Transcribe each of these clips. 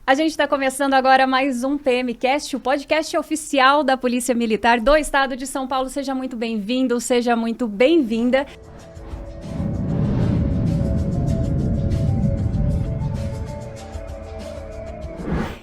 A gente está começando agora mais um PMcast, o podcast oficial da Polícia Militar do Estado de São Paulo. Seja muito bem-vindo, seja muito bem-vinda.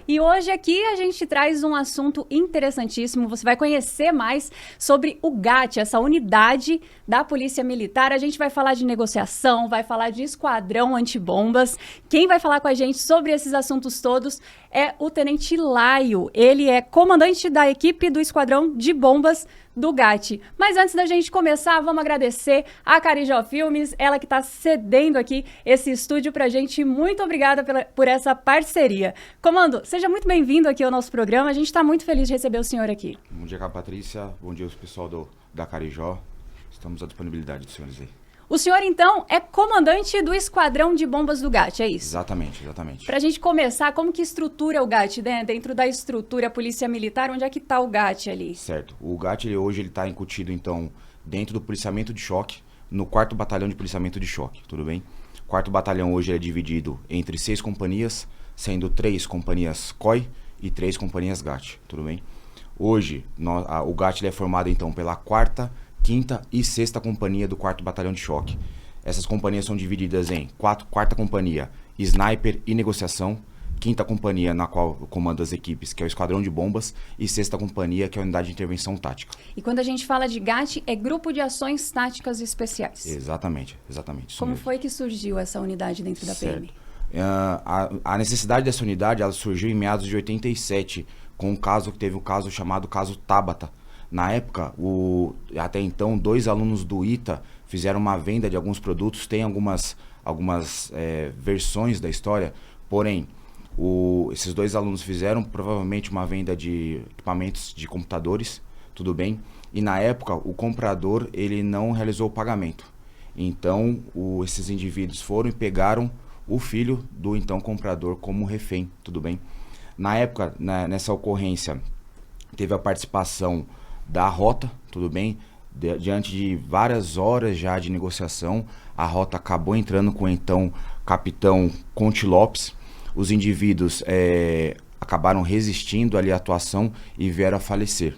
E hoje aqui a gente traz um assunto interessantíssimo. Você vai conhecer mais sobre o GAT, essa unidade da Polícia Militar. A gente vai falar de negociação, vai falar de esquadrão antibombas. Quem vai falar com a gente sobre esses assuntos todos é o Tenente Laio. Ele é comandante da equipe do esquadrão de bombas do GAT. Mas antes da gente começar, vamos agradecer a Carijó Filmes, ela que está cedendo aqui esse estúdio pra gente. Muito obrigada por essa parceria. Comando, seja muito bem-vindo aqui ao nosso programa. A gente está muito feliz de receber o senhor aqui. Bom dia, Patrícia. Bom dia, pessoal da Carijó. Estamos à disponibilidade dos senhores aí. O senhor, então, é comandante do Esquadrão de Bombas do GAT, é isso? Exatamente. Para a gente começar, como que estrutura o GAT, né? Dentro da estrutura Polícia Militar, onde é que está o GAT ali? Certo. O GAT, hoje, ele está incutido, então, dentro do policiamento de choque, no 4º Batalhão de Policiamento de Choque, tudo bem? O 4º Batalhão hoje é dividido entre 6 companhias, sendo 3 companhias COI e 3 companhias GAT, tudo bem? Hoje, o GAT ele é formado, então, pela 4ª, 5ª e 6ª companhia do 4º Batalhão de Choque. Essas companhias são divididas em 4ª companhia, Sniper e Negociação, 5ª companhia, na qual eu comando as equipes, que é o Esquadrão de Bombas, e 6ª companhia, que é a Unidade de Intervenção Tática. E quando a gente fala de GAT, é Grupo de Ações Táticas Especiais. Exatamente. Como foi que surgiu essa unidade dentro da PM? A necessidade dessa unidade, ela surgiu em meados de 87, com um caso que teve um caso chamado caso Tabata. Na época, até então, 2 alunos do ITA fizeram uma venda de alguns produtos. Tem algumas versões da história, porém, esses 2 alunos fizeram provavelmente uma venda de equipamentos de computadores, tudo bem? E na época, o comprador ele não realizou o pagamento. Então, esses indivíduos foram e pegaram o filho do então comprador como refém, tudo bem? Na época, nessa ocorrência, teve a participação da Rota, tudo bem? Diante de várias horas já de negociação, a Rota acabou entrando com o então capitão Conte Lopes. Os indivíduos acabaram resistindo ali à atuação e vieram a falecer.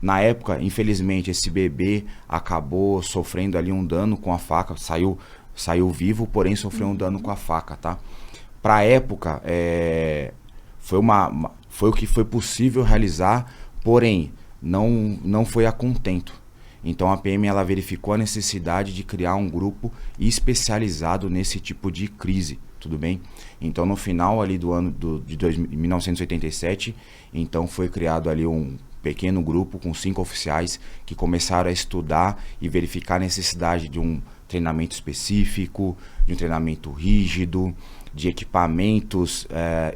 Na época, infelizmente, esse bebê acabou sofrendo ali um dano com a faca, saiu vivo, porém sofreu um dano com a faca, tá? Para a época, foi o que foi possível realizar, porém, não foi a contento. Então a PM ela verificou a necessidade de criar um grupo especializado nesse tipo de crise, tudo bem? Então no final ali do ano de 1987, então foi criado ali um pequeno grupo com 5 oficiais que começaram a estudar e verificar a necessidade de um treinamento específico, de um treinamento rígido, de equipamentos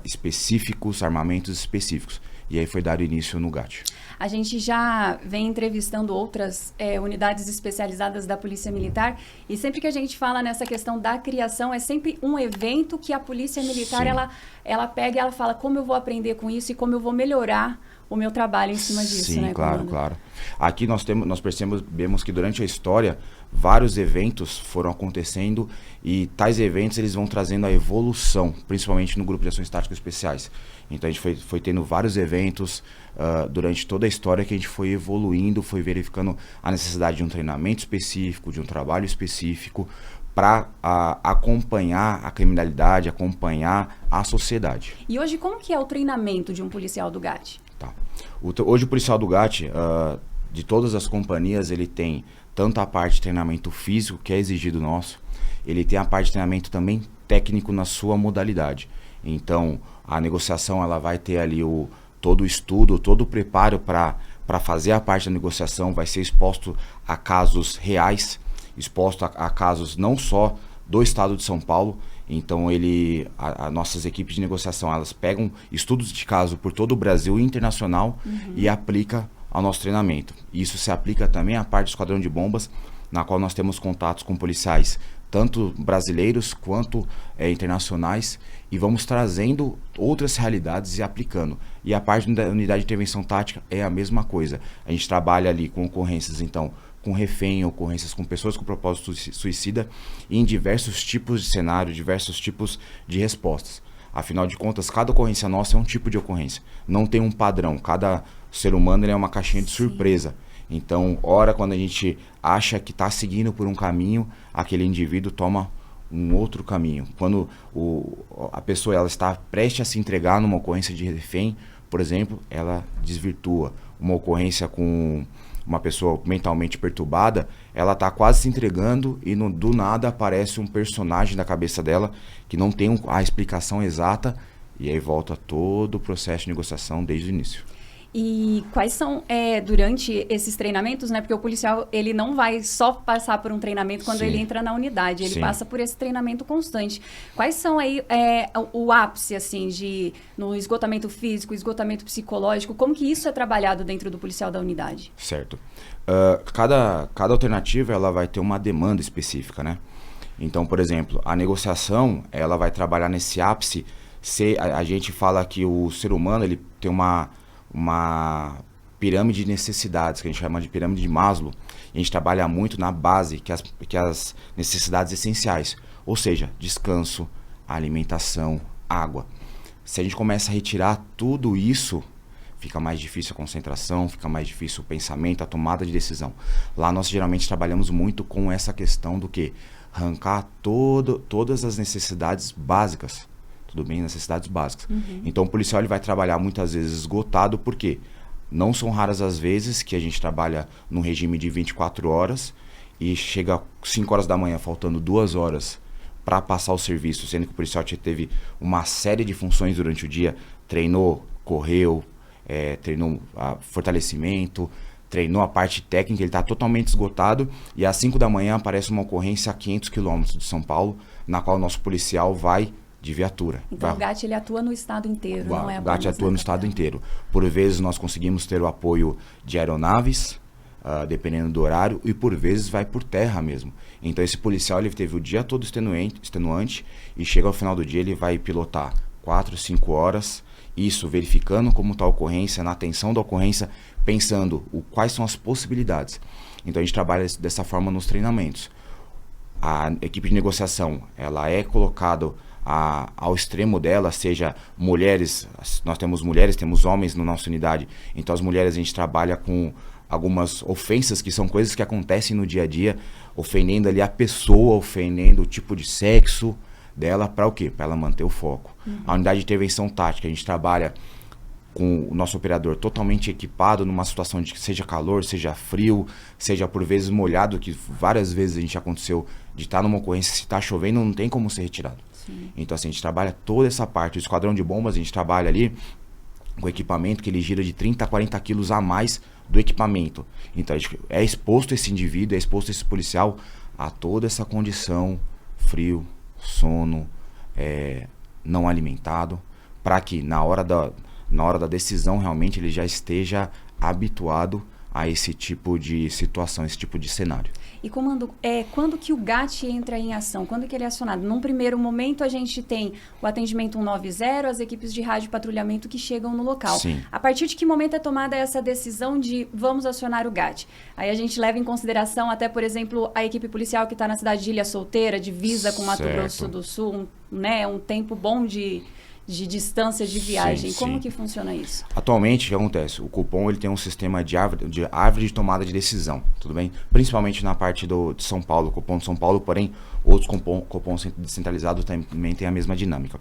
específicos, armamentos específicos. E aí foi dado início no GAT. A gente já vem entrevistando outras unidades especializadas da Polícia Militar e sempre que a gente fala nessa questão da criação, é sempre um evento que a Polícia Militar ela pega e ela fala como eu vou aprender com isso e como eu vou melhorar o meu trabalho em cima disso. Sim, né, claro. Aqui nós percebemos que durante a história vários eventos foram acontecendo e tais eventos eles vão trazendo a evolução, principalmente no Grupo de Ações Táticas Especiais. Então a gente foi tendo vários eventos durante toda a história que a gente foi evoluindo, foi verificando a necessidade de um treinamento específico, de um trabalho específico para acompanhar a criminalidade, acompanhar a sociedade. E hoje como que é o treinamento de um policial do GAT? Tá. Hoje o policial do GAT, de todas as companhias, ele tem tanto a parte de treinamento físico, que é exigido nosso, ele tem a parte de treinamento também técnico na sua modalidade. Então, a negociação ela vai ter ali todo o estudo, todo o preparo para fazer a parte da negociação, vai ser exposto a casos reais, exposto a casos não só do estado de São Paulo. Então nossas equipes de negociação, elas pegam estudos de caso por todo o Brasil e internacional e aplica ao nosso treinamento. Isso se aplica também à parte do Esquadrão de Bombas, na qual nós temos contatos com policiais, tanto brasileiros quanto internacionais, e vamos trazendo outras realidades e aplicando. E a parte da unidade de intervenção tática é a mesma coisa. A gente trabalha ali com ocorrências, então, com refém, ocorrências com pessoas com propósito suicida, e em diversos tipos de cenário, diversos tipos de respostas. Afinal de contas, cada ocorrência nossa é um tipo de ocorrência. Não tem um padrão. Cada ser humano ele é uma caixinha de surpresa. Então, ora, quando a gente acha que está seguindo por um caminho, aquele indivíduo toma um outro caminho. Quando a pessoa ela está prestes a se entregar numa ocorrência de refém, por exemplo, ela desvirtua. Uma ocorrência com uma pessoa mentalmente perturbada, ela está quase se entregando e do nada aparece um personagem na cabeça dela que não tem a explicação exata e aí volta todo o processo de negociação desde o início. E quais são, durante esses treinamentos, né? Porque o policial, ele não vai só passar por um treinamento quando ele entra na unidade, ele passa por esse treinamento constante. Quais são aí o ápice, assim, no esgotamento físico, esgotamento psicológico, como que isso é trabalhado dentro do policial da unidade? Certo. Cada alternativa, ela vai ter uma demanda específica, né? Então, por exemplo, a negociação, ela vai trabalhar nesse ápice, a gente fala que o ser humano, ele tem uma pirâmide de necessidades, que a gente chama de pirâmide de Maslow. A gente trabalha muito na base, que as necessidades essenciais, ou seja, descanso, alimentação, água. Se a gente começa a retirar tudo isso, fica mais difícil a concentração, fica mais difícil o pensamento, a tomada de decisão. Lá nós geralmente trabalhamos muito com essa questão do que? Arrancar todas as necessidades básicas. Tudo bem? Necessidades básicas. Então o policial ele vai trabalhar muitas vezes esgotado, porque não são raras as vezes que a gente trabalha num regime de 24 horas e chega 5 horas da manhã, faltando 2 horas para passar o serviço, sendo que o policial teve uma série de funções durante o dia, treinou, correu, treinou fortalecimento, treinou a parte técnica, ele está totalmente esgotado e às 5 da manhã aparece uma ocorrência a 500 quilômetros de São Paulo, na qual o nosso policial vai de viatura. Então o GAT ele atua no estado inteiro, não é? O GAT atua no estado inteiro. Por vezes nós conseguimos ter o apoio de aeronaves, dependendo do horário, e por vezes vai por terra mesmo. Então esse policial ele teve o dia todo extenuante e chega ao final do dia ele vai pilotar 4, 5 horas, isso verificando como está a ocorrência, na atenção da ocorrência, pensando quais são as possibilidades. Então a gente trabalha dessa forma nos treinamentos. A equipe de negociação ela é colocada ao extremo dela, seja mulheres, nós temos mulheres, temos homens na nossa unidade, então as mulheres a gente trabalha com algumas ofensas que são coisas que acontecem no dia a dia, ofendendo ali a pessoa, ofendendo o tipo de sexo dela, para o quê? Para ela manter o foco. A unidade de intervenção tática, a gente trabalha com o nosso operador totalmente equipado numa situação de que seja calor, seja frio, seja por vezes molhado, que várias vezes a gente aconteceu de estar numa ocorrência, se está chovendo não tem como ser retirado. Então assim, a gente trabalha toda essa parte. O esquadrão de bombas, a gente trabalha ali com equipamento que ele gira de 30 a 40 quilos a mais do equipamento. Então a gente é exposto esse indivíduo, é exposto esse policial a toda essa condição, frio, sono, não alimentado, para que na hora da decisão realmente ele já esteja habituado a esse tipo de situação, esse tipo de cenário. E comando, quando que o GAT entra em ação? Quando que ele é acionado? Num primeiro momento a gente tem o atendimento 190, as equipes de rádio patrulhamento que chegam no local. Sim. A partir de que momento é tomada essa decisão de vamos acionar o GAT? Aí a gente leva em consideração até, por exemplo, a equipe policial que está na cidade de Ilha Solteira, divisa com Mato Grosso do Sul, né? Um tempo bom de distância de viagem. Como que funciona isso? Atualmente, o que acontece? O Copom ele tem um sistema de árvore de tomada de decisão, tudo bem? Principalmente na parte de São Paulo, Copom de São Paulo, porém, outros Copom descentralizados também tem a mesma dinâmica.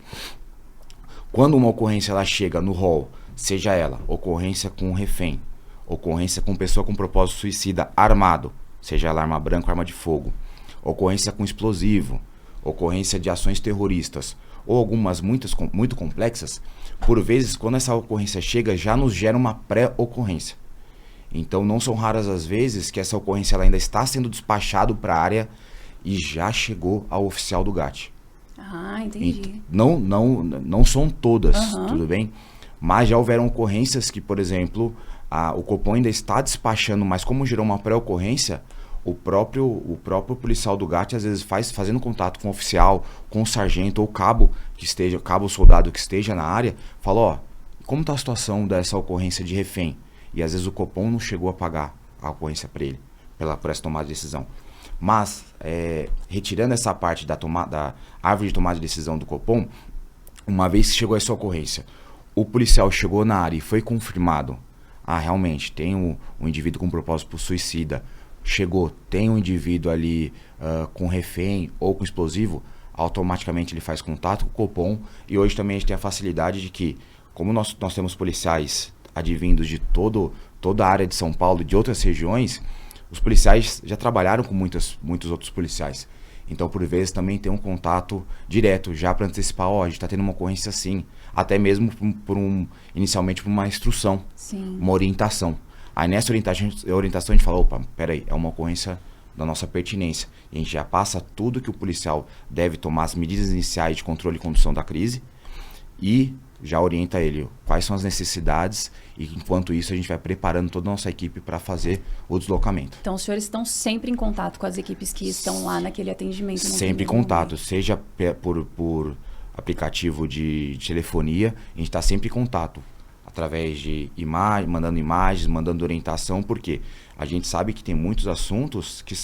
Quando uma ocorrência ela chega no rol, seja ela ocorrência com refém, ocorrência com pessoa com propósito suicida armado, seja ela arma branca ou arma de fogo, ocorrência com explosivo, ocorrência de ações terroristas, ou algumas muito complexas, por vezes, quando essa ocorrência chega, já nos gera uma pré-ocorrência. Então, não são raras as vezes que essa ocorrência ela ainda está sendo despachado para a área e já chegou ao oficial do GAT. Ah, entendi. Não são todas, tudo bem? Mas já houveram ocorrências que, por exemplo, o Copom ainda está despachando, mas como gerou uma pré-ocorrência, o próprio policial do GAT às vezes fazendo contato com o oficial, com o sargento ou cabo ou soldado que esteja na área, fala, ó, como está a situação dessa ocorrência de refém? E às vezes o Copom não chegou a pagar a ocorrência para ele, por essa tomada de decisão. Mas, retirando essa parte da árvore de tomada de decisão do Copom, Uma vez que chegou essa ocorrência, o policial chegou na área e foi confirmado, realmente, tem um indivíduo com propósito suicida, chegou, tem um indivíduo ali com refém ou com explosivo, automaticamente ele faz contato com o Copom. E hoje também a gente tem a facilidade de que, como nós temos policiais advindos de toda a área de São Paulo e de outras regiões, os policiais já trabalharam com muitos outros policiais. Então, por vezes, também tem um contato direto, já para antecipar, a gente está tendo uma ocorrência assim, até mesmo inicialmente por uma instrução, Sim. uma orientação. Aí nessa orientação a gente fala, opa, peraí, é uma ocorrência da nossa pertinência. E a gente já passa tudo que o policial deve tomar, as medidas iniciais de controle e condução da crise, e já orienta ele quais são as necessidades, e enquanto isso a gente vai preparando toda a nossa equipe para fazer o deslocamento. Então os senhores estão sempre em contato com as equipes que estão lá naquele atendimento? Sempre em contato, seja por aplicativo de telefonia, a gente está sempre em contato, através de mandando imagens, mandando orientação, porque a gente sabe que tem muitos assuntos que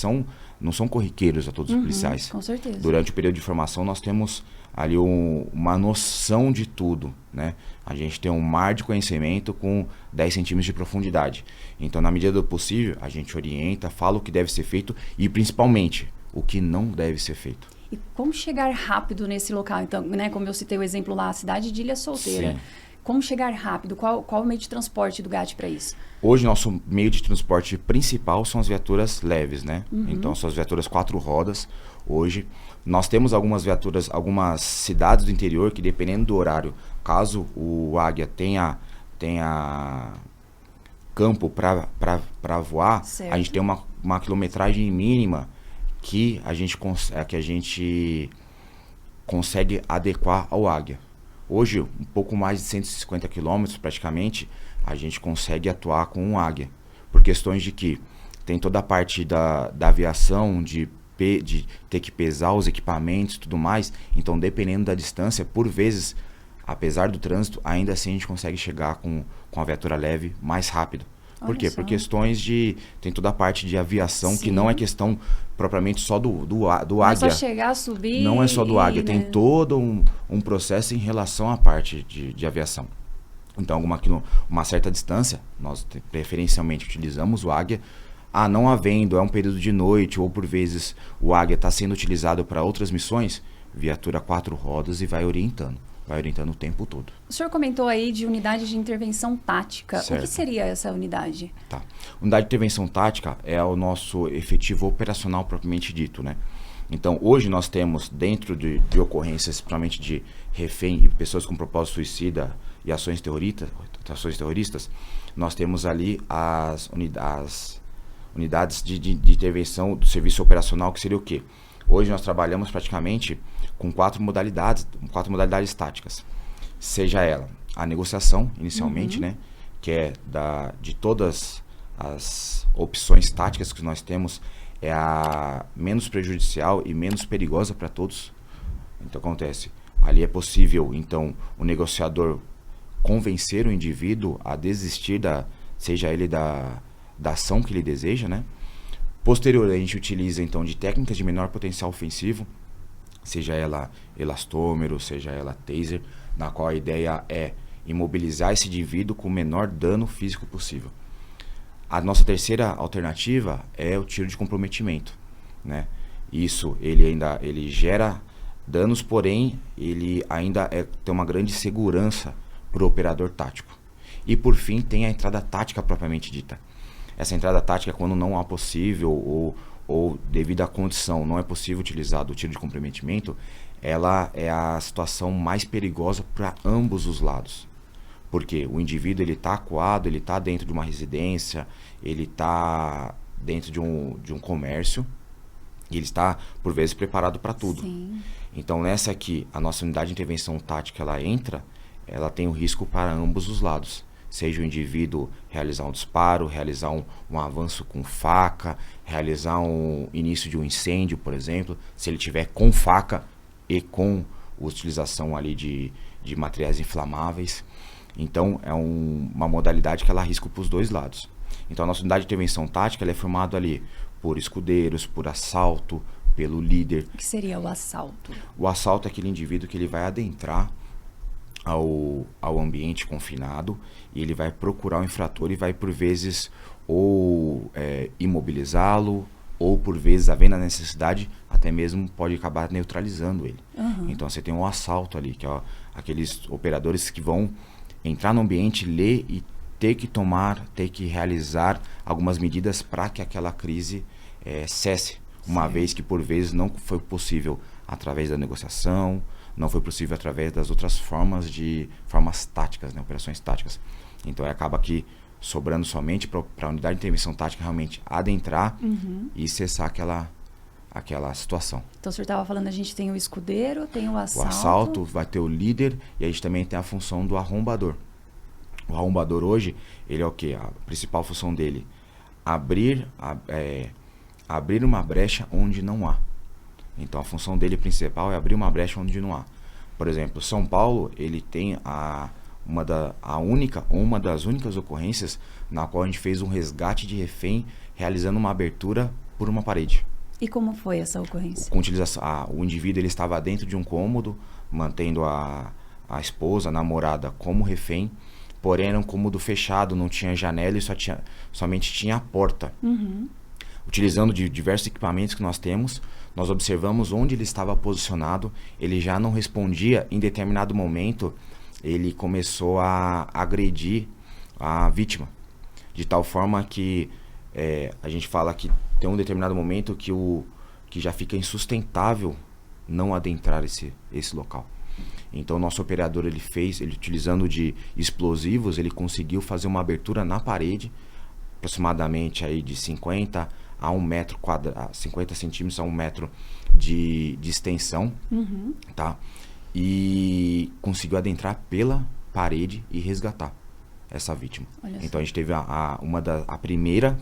não são corriqueiros a todos os policiais. Com certeza. Durante o período de formação nós temos ali uma noção de tudo, né? A gente tem um mar de conhecimento com 10 centímetros de profundidade. Então, na medida do possível, a gente orienta, fala o que deve ser feito e, principalmente, o que não deve ser feito. E como chegar rápido nesse local? Então, né, como eu citei o exemplo lá, a cidade de Ilha Solteira. Sim. Como chegar rápido? Qual o meio de transporte do GAT para isso? Hoje, nosso meio de transporte principal são as viaturas leves, né? Então, são as viaturas 4 rodas. Hoje, nós temos algumas viaturas, algumas cidades do interior que, dependendo do horário, caso o Águia tenha campo para voar, certo. a gente tem uma quilometragem mínima que a gente consegue adequar ao Águia. Hoje, um pouco mais de 150 quilômetros praticamente, a gente consegue atuar com um Águia. Por questões de que tem toda a parte da aviação, de ter que pesar os equipamentos e tudo mais. Então, dependendo da distância, por vezes, apesar do trânsito, ainda assim a gente consegue chegar com a viatura leve mais rápido. Por quê? Por questões tem toda a parte de aviação, sim, que não é questão propriamente só do Águia. Não é só chegar, subir. Não é só do Águia, tem todo um processo em relação à parte de aviação. Então, uma certa distância, nós preferencialmente utilizamos o Águia. Não havendo, é um período de noite, ou por vezes o Águia está sendo utilizado para outras missões, viatura 4 rodas e vai orientando o tempo todo. O senhor comentou aí de unidade de intervenção tática. Certo. O que seria essa unidade? Tá. Unidade de intervenção tática é o nosso efetivo operacional propriamente dito, né? Então, hoje nós temos, dentro de ocorrências, principalmente de refém e pessoas com propósito suicida e ações terroristas, nós temos ali as unidades de intervenção do serviço operacional, que seria o quê? Hoje nós trabalhamos praticamente com 4 modalidades táticas. Seja ela a negociação, inicialmente, né? Que é de todas as opções táticas que nós temos, é a menos prejudicial e menos perigosa para todos. Então, acontece, ali é possível, então, o negociador convencer o indivíduo a desistir seja ele da ação que ele deseja, né? Posterior, a gente utiliza, então, de técnicas de menor potencial ofensivo, seja ela elastômero, seja ela taser, na qual a ideia é imobilizar esse indivíduo com o menor dano físico possível. A nossa terceira alternativa é o tiro de comprometimento, né? Isso, ele gera danos, porém, ele ainda tem uma grande segurança para o operador tático. E, por fim, tem a entrada tática propriamente dita. Essa entrada tática, quando não há possível ou devido à condição não é possível utilizar o tiro de comprometimento, ela é a situação mais perigosa para ambos os lados. Porque o indivíduo está acuado, ele está dentro de uma residência, ele está dentro de um comércio, e ele está, por vezes, preparado para tudo. Sim. Então, nessa aqui, a nossa unidade de intervenção tática, ela tem o risco para ambos os lados. Seja o indivíduo realizar um disparo, realizar um avanço com faca, realizar um início de um incêndio, por exemplo, se ele tiver com faca e com utilização ali de materiais inflamáveis. Então, é uma modalidade que ela arrisca para os dois lados. Então, a nossa unidade de intervenção tática ela é formada ali por escudeiros, por assalto, pelo líder. O que seria o assalto? O assalto é aquele indivíduo que ele vai adentrar ao ambiente confinado e ele vai procurar o infrator e vai, por vezes, ou imobilizá-lo, ou, por vezes, havendo a necessidade, até mesmo pode acabar neutralizando ele. Então, você tem um assalto ali, que é aqueles operadores que vão entrar no ambiente, ler e ter que realizar algumas medidas para que aquela crise cesse, uma vez que, por vezes, não foi possível através da negociação, não foi possível através das outras formas táticas, né, operações táticas. Então, acaba que sobrando somente para a unidade de intervenção tática realmente adentrar e cessar aquela situação. Então, o senhor estava falando, a gente tem o escudeiro, tem o assalto. O assalto, vai ter o líder e a gente também tem a função do arrombador. O arrombador hoje, ele é o quê? A principal função dele, abrir uma brecha onde não há. Então, a função dele principal é abrir uma brecha onde não há. Por exemplo, São Paulo, ele tem uma das únicas ocorrências na qual a gente fez um resgate de refém realizando uma abertura por uma parede. E como foi essa ocorrência? Com utilização, o indivíduo ele estava dentro de um cômodo, mantendo a esposa, a namorada como refém, porém era um cômodo fechado, não tinha janela e somente tinha a porta. Utilizando de diversos equipamentos que nós temos, nós observamos onde ele estava posicionado, ele já não respondia, em determinado momento ele começou a agredir a vítima, de tal forma que a gente fala que tem um determinado momento que já fica insustentável não adentrar esse local. Então, o nosso operador, ele utilizando de explosivos, ele conseguiu fazer uma abertura na parede, aproximadamente aí de 50 a 1 metro quadrado, 50 centímetros a 1 metro de extensão, tá? E conseguiu adentrar pela parede e resgatar essa vítima. Então, a gente teve a primeira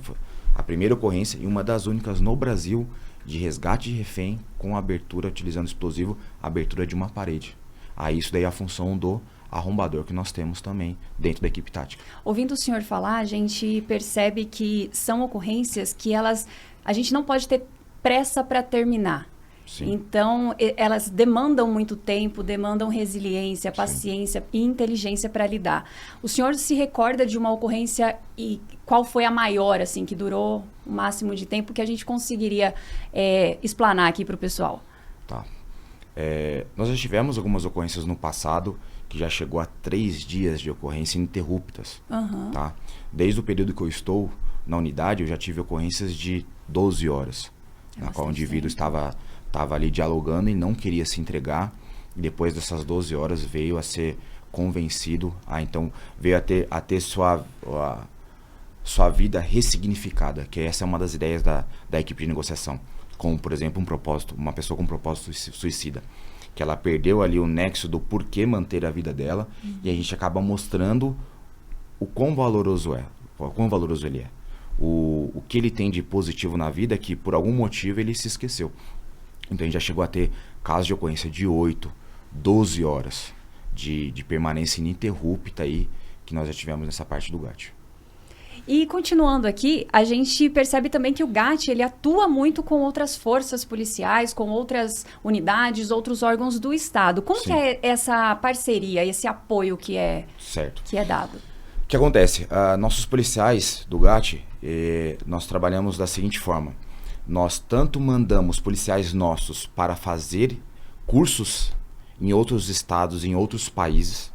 ocorrência e uma das únicas no Brasil de resgate de refém com abertura, utilizando explosivo, abertura de uma parede. Aí isso daí é a função do arrombador que nós temos também dentro da equipe tática. Ouvindo o senhor falar, a gente percebe que são ocorrências que a gente não pode ter pressa para terminar. Sim. Então, elas demandam muito tempo, demandam resiliência, paciência e inteligência para lidar. O senhor se recorda de uma ocorrência e qual foi a maior, assim, que durou o máximo de tempo que a gente conseguiria explanar aqui para o pessoal? Tá. Nós já tivemos algumas ocorrências no passado que já chegou a 3 dias de ocorrência ininterruptas. Tá? Desde o período que eu estou na unidade, eu já tive ocorrências de 12 horas, na qual o indivíduo estava ali dialogando e não queria se entregar. E depois dessas 12 horas veio a ser convencido, veio a ter sua vida ressignificada, que essa é uma das ideias da equipe de negociação. Como, por exemplo, uma pessoa com um propósito suicida, que ela perdeu ali o nexo do porquê manter a vida dela, e a gente acaba mostrando o quão valoroso ele é, o que ele tem de positivo na vida, que por algum motivo ele se esqueceu. Então a gente já chegou a ter casos de ocorrência de 8, 12 horas de permanência ininterrupta aí, que nós já tivemos nessa parte do GAT. E continuando aqui, a gente percebe também que o GAT, ele atua muito com outras forças policiais, com outras unidades, outros órgãos do Estado. Como que é essa parceria, esse apoio que é dado? O que acontece? Nossos policiais do GAT, nós trabalhamos da seguinte forma. Nós tanto mandamos policiais nossos para fazer cursos em outros estados, em outros países,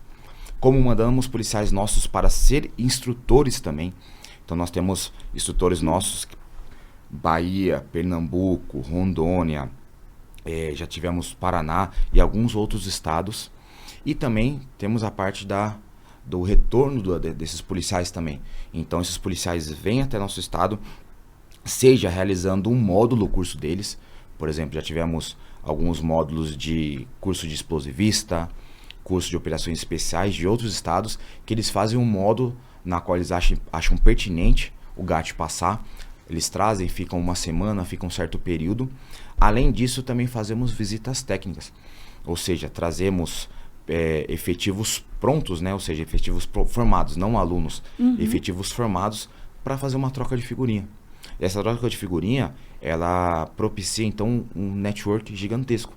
como mandamos policiais nossos para ser instrutores também. Então nós temos instrutores nossos, Bahia, Pernambuco, Rondônia, já tivemos Paraná e alguns outros estados. E também temos a parte do retorno desses policiais também. Então esses policiais vêm até nosso estado, seja realizando um módulo, o curso deles. Por exemplo, já tivemos alguns módulos de curso de explosivista, curso de operações especiais de outros estados, que eles fazem um módulo na qual eles acham pertinente o GAT passar. Eles trazem, ficam uma semana, ficam um certo período. Além disso, também fazemos visitas técnicas, ou seja, trazemos efetivos prontos, né? Ou seja, efetivos formados, não alunos, efetivos formados, para fazer uma troca de figurinha. E essa troca de figurinha, ela propicia então um network gigantesco,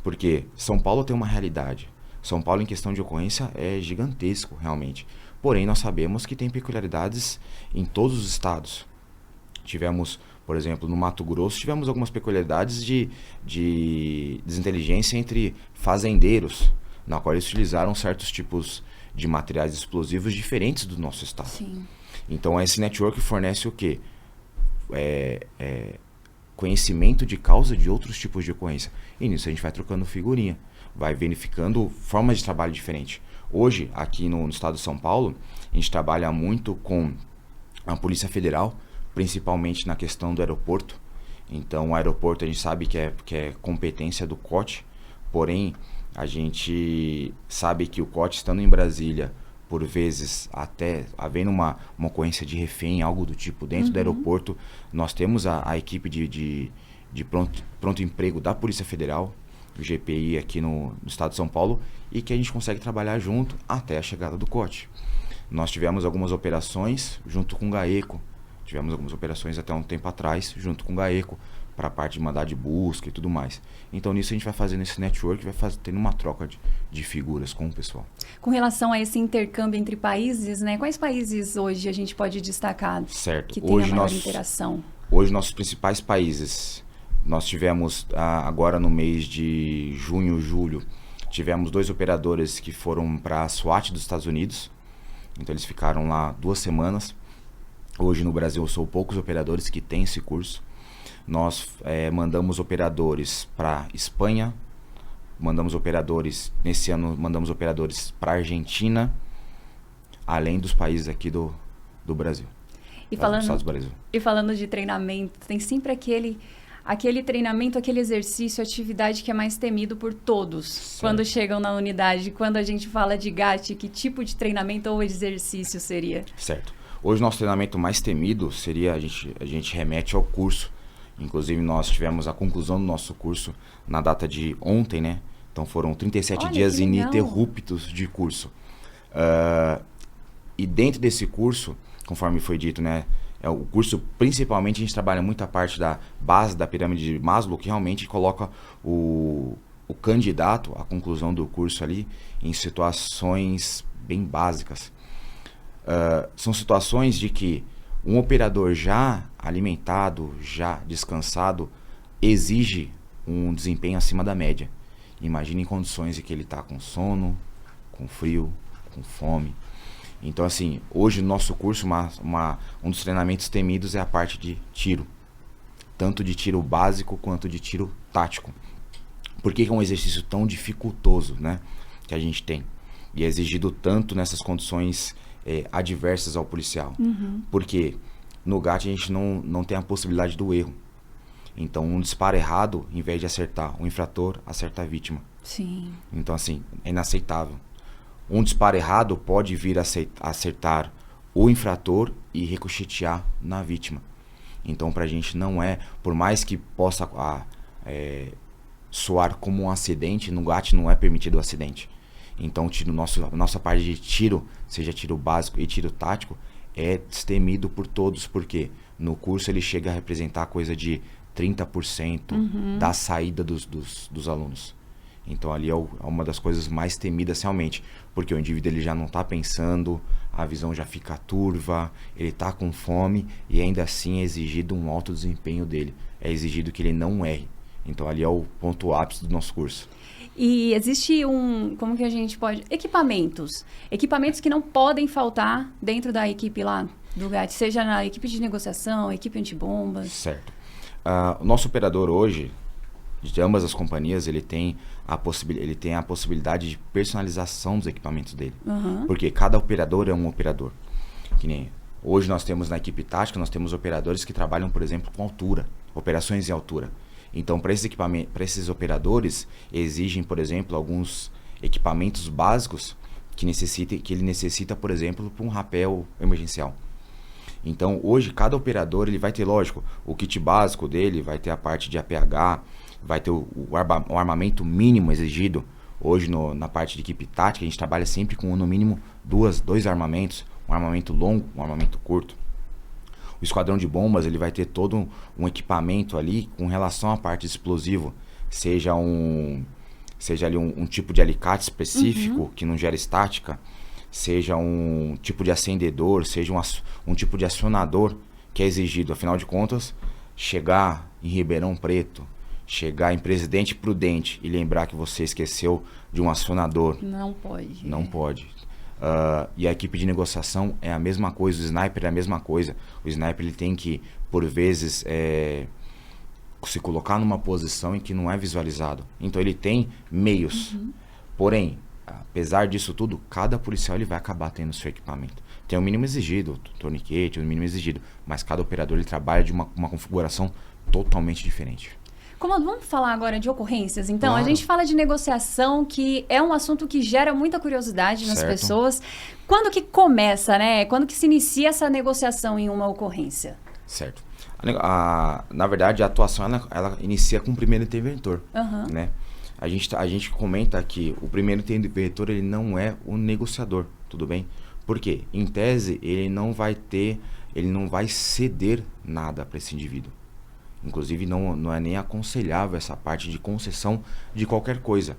porque São Paulo tem uma realidade, São Paulo, em questão de ocorrência, é gigantesco, realmente. Porém, nós sabemos que tem peculiaridades em todos os estados. Tivemos, por exemplo, no Mato Grosso, tivemos algumas peculiaridades de desinteligência entre fazendeiros, na qual eles utilizaram certos tipos de materiais explosivos diferentes do nosso estado. Sim. Então, esse network fornece o quê? Conhecimento de causa de outros tipos de ocorrência. E nisso a gente vai trocando figurinha, vai verificando formas de trabalho diferentes. Hoje, aqui no estado de São Paulo, a gente trabalha muito com a Polícia Federal, principalmente na questão do aeroporto. Então, o aeroporto a gente sabe que é competência do COT, porém, a gente sabe que o COT, estando em Brasília, por vezes, até havendo uma ocorrência de refém, algo do tipo, dentro do aeroporto, nós temos a equipe de pronto emprego da Polícia Federal, o GPI aqui no estado de São Paulo, e que a gente consegue trabalhar junto até a chegada do COT. Nós tivemos algumas operações junto com o GAECO, tivemos algumas operações até um tempo atrás, junto com o GAECO, para a parte de mandar de busca e tudo mais. Então, nisso a gente vai fazendo esse network, tendo uma troca de figuras com o pessoal. Com relação a esse intercâmbio entre países, né? Quais países hoje a gente pode destacar Certo. que tem a maior interação? Hoje, nossos principais países, nós tivemos agora no mês de junho, julho, tivemos 2 operadores que foram para a SWAT dos Estados Unidos. Então, eles ficaram lá 2 semanas. Hoje no Brasil são poucos operadores que têm esse curso. Nós mandamos operadores para Espanha, nesse ano mandamos operadores para Argentina, além dos países aqui do Brasil. Dos Estados do Brasil. E falando de treinamento, tem sempre aquele treinamento, aquele exercício, atividade que é mais temido por todos. Certo. Quando chegam na unidade. Quando a gente fala de GAT, que tipo de treinamento ou exercício seria? Certo. Hoje, nosso treinamento mais temido seria, a gente remete ao curso. Inclusive, nós tivemos a conclusão do nosso curso na data de ontem, né? Então, foram 37 dias ininterruptos de curso. E dentro desse curso, conforme foi dito, né? O curso, principalmente, a gente trabalha muito a parte da base da pirâmide de Maslow, que realmente coloca o candidato à conclusão do curso ali em situações bem básicas. São situações de que um operador já alimentado, já descansado, exige um desempenho acima da média. Imagine em condições em que ele está com sono, com frio, com fome. Então, assim, hoje no nosso curso, um dos treinamentos temidos é a parte de tiro. Tanto de tiro básico quanto de tiro tático. Por que é um exercício tão dificultoso, né, que a gente tem? E é exigido tanto nessas condições adversas ao policial. Porque no GAT a gente não tem a possibilidade do erro. Então, um disparo errado, em vez de acertar o infrator, acerta a vítima. Sim. Então, assim, é inaceitável. Um disparo errado pode vir a acertar o infrator e ricochetear na vítima. Então, pra gente não por mais que possa soar como um acidente, no GAT não é permitido o acidente. Então, nossa parte de tiro, seja tiro básico e tiro tático, é destemido por todos, porque no curso ele chega a representar coisa de 30% da saída dos alunos. Então, ali é uma das coisas mais temidas realmente, porque o indivíduo ele já não está pensando, a visão já fica turva, ele está com fome e ainda assim é exigido um alto desempenho dele. É exigido que ele não erre. Então, ali é o ponto ápice do nosso curso. E existe como que a gente pode... Equipamentos que não podem faltar dentro da equipe lá do GAT, seja na equipe de negociação, equipe antibombas. Certo. O nosso operador hoje, de ambas as companhias, ele tem a possibilidade de personalização dos equipamentos dele. Porque cada operador é um operador. Que nem hoje nós temos na equipe tática, nós temos operadores que trabalham, por exemplo, com altura, operações em altura. Então, para esses operadores, exigem, por exemplo, alguns equipamentos básicos que ele necessita, por exemplo, para um rapel emergencial. Então, hoje, cada operador ele vai ter, lógico, o kit básico dele, vai ter a parte de APH, vai ter o armamento mínimo exigido. Hoje, na parte de equipe tática, a gente trabalha sempre com, no mínimo, dois armamentos, um armamento longo, um armamento curto. O esquadrão de bombas ele vai ter todo um equipamento ali com relação à parte de explosivo, seja um seja ali um tipo de alicate específico que não gera estática, seja um tipo de acendedor, seja um tipo de acionador que é exigido. Afinal de contas, chegar em Ribeirão Preto, chegar em Presidente Prudente e lembrar que você esqueceu de um acionador. Não pode. Não pode. E a equipe de negociação é a mesma coisa, o sniper é a mesma coisa. O sniper ele tem que, por vezes, se colocar numa posição em que não é visualizado. Então ele tem meios. Porém, apesar disso tudo, cada policial ele vai acabar tendo seu equipamento. Tem o mínimo exigido, o torniquete, o mínimo exigido, mas cada operador ele trabalha de uma configuração totalmente diferente. Comando, vamos falar agora de ocorrências? Então, Claro. A gente fala de negociação, que é um assunto que gera muita curiosidade nas Certo. pessoas. Quando que começa, né? Quando que se inicia essa negociação em uma ocorrência? Certo. Na verdade, a atuação ela inicia com o primeiro interventor, né? A gente comenta que o primeiro interventor ele não é o negociador, tudo bem? Por quê? Em tese, ele não vai ceder nada para esse indivíduo. Inclusive, não é nem aconselhável essa parte de concessão de qualquer coisa.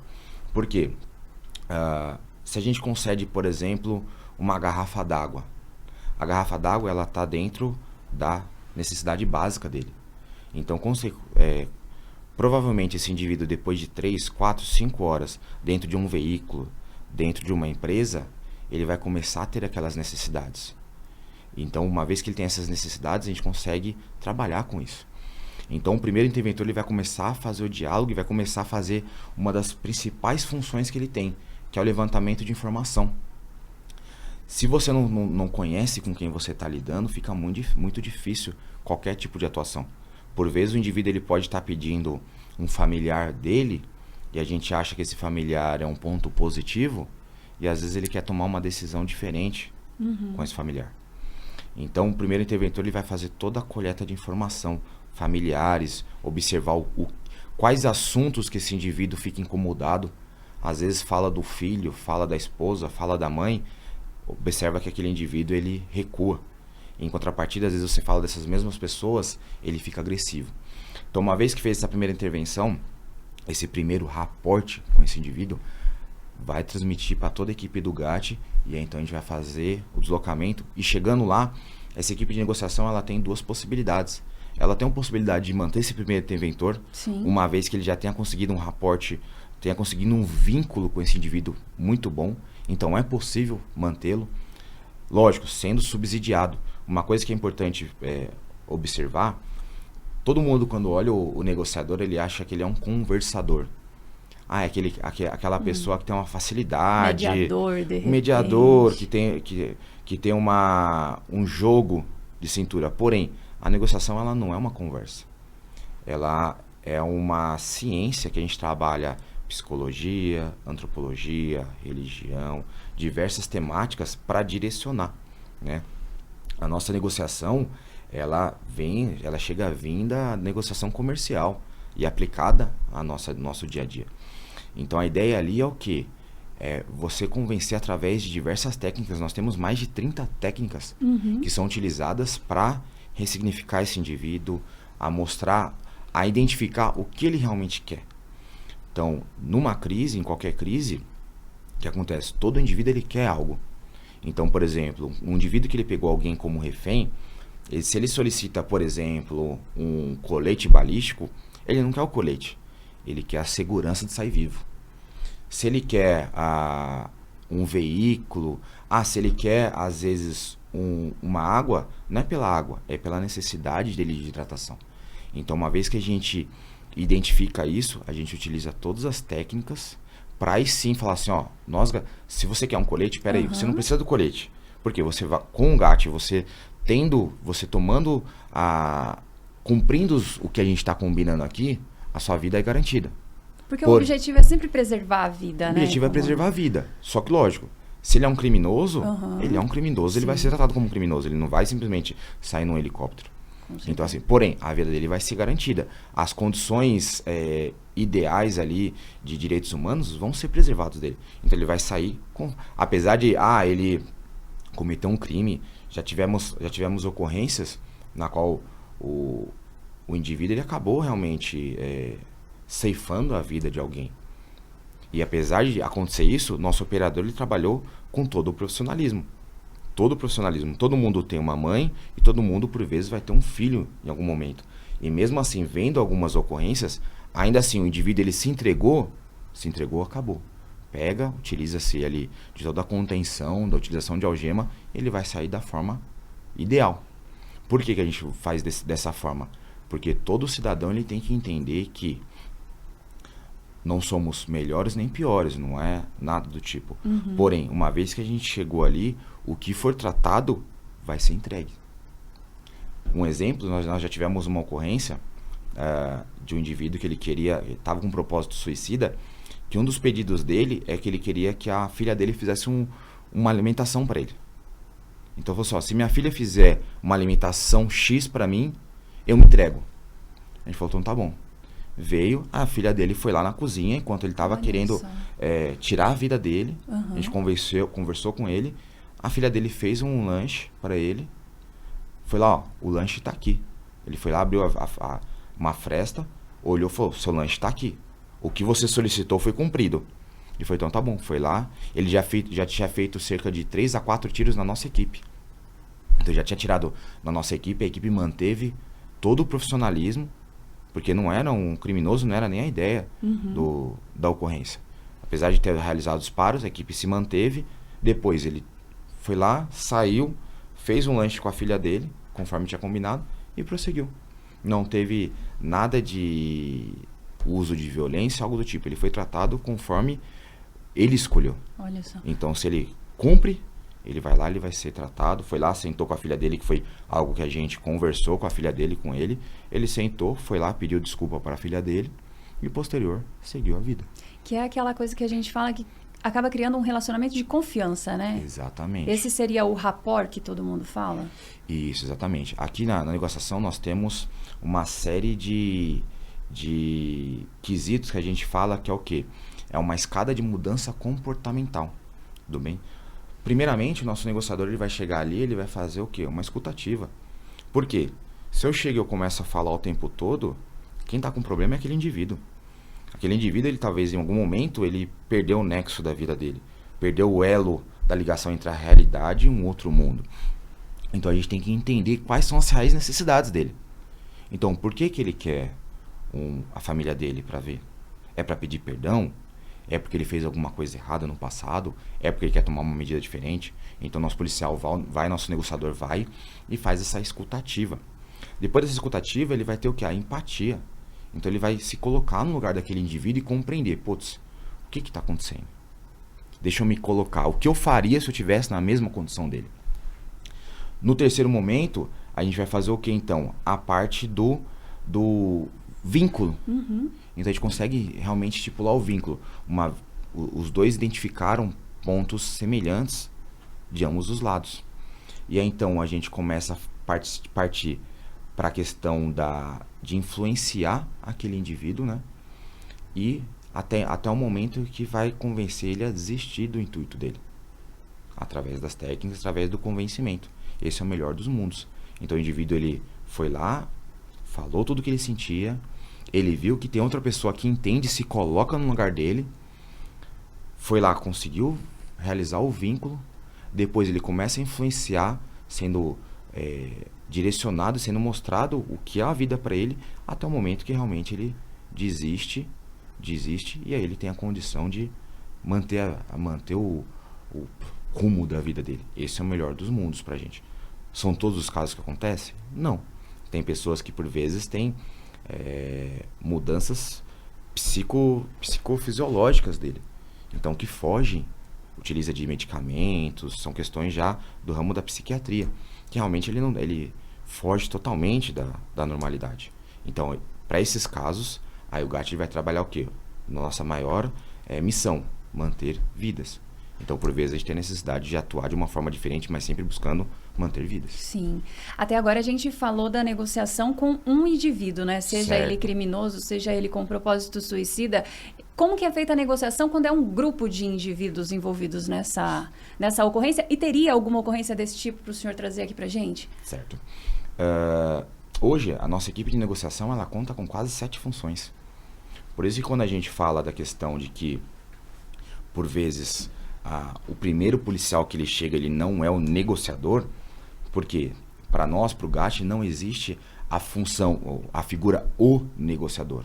Por quê? Se a gente concede, por exemplo, uma garrafa d'água, a garrafa d'água ela está dentro da necessidade básica dele. Então, provavelmente esse indivíduo, depois de 3, 4, 5 horas dentro de um veículo, dentro de uma empresa, ele vai começar a ter aquelas necessidades. Então, uma vez que ele tem essas necessidades, a gente consegue trabalhar com isso. Então, o primeiro interventor ele vai começar a fazer o diálogo e vai começar a fazer uma das principais funções que ele tem, que é o levantamento de informação. Se você não conhece com quem você está lidando, fica muito difícil qualquer tipo de atuação. Por vezes o indivíduo ele pode estar pedindo um familiar dele e a gente acha que esse familiar é um ponto positivo e às vezes ele quer tomar uma decisão diferente com esse familiar. Então o primeiro interventor ele vai fazer toda a coleta de informação, familiares, observar quais assuntos que esse indivíduo fica incomodado. Às vezes fala do filho, fala da esposa, fala da mãe, observa que aquele indivíduo ele recua. Em contrapartida, às vezes você fala dessas mesmas pessoas, ele fica agressivo. Então, uma vez que fez essa primeira intervenção, esse primeiro raporte com esse indivíduo vai transmitir para toda a equipe do GAT e aí então a gente vai fazer o deslocamento. E chegando lá, essa equipe de negociação ela tem duas possibilidades. Ela tem uma possibilidade de manter esse primeiro interventor, uma vez que ele já tenha conseguido um raporte, tenha conseguido um vínculo com esse indivíduo muito bom. Então é possível mantê-lo, lógico, sendo subsidiado. Uma coisa que é importante observar, todo mundo quando olha o negociador, ele acha que ele é um conversador. É aquela pessoa que tem uma facilidade. Mediador, de repente. Um mediador, que tem um jogo de cintura. Porém, a negociação ela não é uma conversa. Ela é uma ciência que a gente trabalha psicologia, antropologia, religião, diversas temáticas para direcionar, né? A nossa negociação, ela chega a vir da negociação comercial e aplicada ao nosso dia a dia. Então a ideia ali é o quê? É você convencer através de diversas técnicas. Nós temos mais de 30 técnicas que são utilizadas para ressignificar esse indivíduo, a identificar o que ele realmente quer. Então, numa crise, em qualquer crise, o que acontece? Todo indivíduo ele quer algo. Então, por exemplo, um indivíduo que ele pegou alguém como refém, se ele solicita, por exemplo, um colete balístico, ele não quer o colete, ele quer a segurança de sair vivo. Se ele quer um veículo, se ele quer, às vezes, uma água, não é pela água, é pela necessidade dele de hidratação. Então, uma vez que a gente identifica isso, a gente utiliza todas as técnicas para aí sim falar assim, se você quer um colete, peraí, você não precisa do colete. Porque você vai com o GAT, você tomando cumprindo o que a gente está combinando aqui, a sua vida é garantida. Porque o objetivo é sempre preservar a vida, né? O objetivo é preservar a vida. Só que, lógico, se ele é um criminoso, ele é um criminoso, ele vai ser tratado como um criminoso. Ele não vai simplesmente sair num helicóptero. Então, assim, porém, a vida dele vai ser garantida. As condições ideais ali de direitos humanos vão ser preservados dele. Então, ele vai sair com... Apesar de, ele cometeu um crime, já tivemos ocorrências na qual o indivíduo ele acabou realmente ceifando a vida de alguém. E apesar de acontecer isso, nosso operador ele trabalhou com todo o profissionalismo. Todo o profissionalismo. Todo mundo tem uma mãe e todo mundo, por vezes, vai ter um filho em algum momento. E mesmo assim, vendo algumas ocorrências, ainda assim, o indivíduo ele se entregou, acabou. Pega, utiliza-se ali de toda a contenção, da utilização de algema, ele vai sair da forma ideal. Por que a gente faz dessa forma? Porque todo cidadão ele tem que entender que não somos melhores nem piores, não é nada do tipo. Porém, uma vez que a gente chegou ali, o que for tratado vai ser entregue. Um exemplo, nós já tivemos uma ocorrência de um indivíduo que ele estava com um propósito suicida, que um dos pedidos dele é que ele queria que a filha dele fizesse uma alimentação para ele. Então, falou assim, se minha filha fizer uma alimentação X para mim, eu me entrego. A gente falou, então tá bom. Veio, a filha dele foi lá na cozinha, enquanto ele estava querendo tirar a vida dele. A gente conversou com ele. A filha dele fez um lanche para ele. Foi lá, ó, o lanche tá aqui. Ele foi lá, abriu uma fresta, olhou e falou, seu lanche tá aqui. O que você solicitou foi cumprido. Ele falou, então tá bom. Foi lá, ele já tinha feito cerca de 3 a 4 tiros na nossa equipe. Então já tinha tirado na nossa equipe, a equipe manteve todo o profissionalismo, porque não era um criminoso, não era nem a ideia da ocorrência. Apesar de ter realizado os paros, a equipe se manteve. Depois ele foi lá, saiu, fez um lanche com a filha dele, conforme tinha combinado, e prosseguiu. Não teve nada de uso de violência, algo do tipo. Ele foi tratado conforme ele escolheu. Olha só. Então, se ele cumpre, ele vai lá, ele vai ser tratado. Foi lá, sentou com a filha dele, que foi algo que a gente conversou com a filha dele, com ele. Ele sentou, foi lá, pediu desculpa para a filha dele e, posterior, seguiu a vida. Que é aquela coisa que a gente fala que acaba criando um relacionamento de confiança, né? Exatamente. Esse seria o rapport que todo mundo fala? Isso, exatamente. Aqui na negociação nós temos uma série de quesitos que a gente fala que é o quê? É uma escada de mudança comportamental. Tudo bem? Primeiramente, o nosso negociador ele vai chegar ali, ele vai fazer o quê? Uma escutativa. Por quê? Se eu chego e eu começo a falar o tempo todo, quem está com problema é aquele indivíduo. Aquele indivíduo, ele talvez em algum momento, ele perdeu o nexo da vida dele. Perdeu o elo da ligação entre a realidade e um outro mundo. Então a gente tem que entender quais são as reais necessidades dele. Então, por que ele quer a família dele para ver? É para pedir perdão? É porque ele fez alguma coisa errada no passado? É porque ele quer tomar uma medida diferente? Então, nosso policial nosso negociador vai e faz essa escutativa. Depois dessa escutativa, ele vai ter o quê? A empatia. Então, ele vai se colocar no lugar daquele indivíduo e compreender. Putz, o que está acontecendo? Deixa eu me colocar. O que eu faria se eu estivesse na mesma condição dele? No terceiro momento, a gente vai fazer o quê, então? A parte do vínculo. Então a gente consegue realmente estipular o vínculo. Os dois identificaram pontos semelhantes de ambos os lados. E aí então a gente começa a partir para a questão de influenciar aquele indivíduo, né? E até o momento que vai convencer ele a desistir do intuito dele. Através das técnicas, através do convencimento. Esse é o melhor dos mundos. Então o indivíduo ele foi lá, falou tudo o que ele sentia, ele viu que tem outra pessoa que entende, se coloca no lugar dele, foi lá, conseguiu realizar o vínculo, depois ele começa a influenciar, sendo direcionado, sendo mostrado o que é a vida para ele, até o momento que realmente ele desiste, e aí ele tem a condição de manter o rumo da vida dele. Esse é o melhor dos mundos pra gente. São todos os casos que acontecem? Não. Tem pessoas que por vezes têm mudanças psicofisiológicas dele. Então que fogem, utiliza de medicamentos, são questões já do ramo da psiquiatria, que realmente ele foge totalmente da normalidade. Então, para esses casos, aí o GAT vai trabalhar o quê? Nossa maior missão, manter vidas. Então, por vezes, a gente tem necessidade de atuar de uma forma diferente, mas sempre buscando manter vidas. Sim. Até agora a gente falou da negociação com um indivíduo, né? Seja ele criminoso, seja ele com propósito suicida. Como que é feita a negociação quando é um grupo de indivíduos envolvidos nessa ocorrência? E teria alguma ocorrência desse tipo para o senhor trazer aqui para gente? Certo. Hoje, a nossa equipe de negociação, ela conta com quase 7 funções. Por isso que quando a gente fala da questão de que por vezes, o primeiro policial que ele chega, ele não é o negociador, porque para nós, para o GAT, não existe a função, a figura o negociador.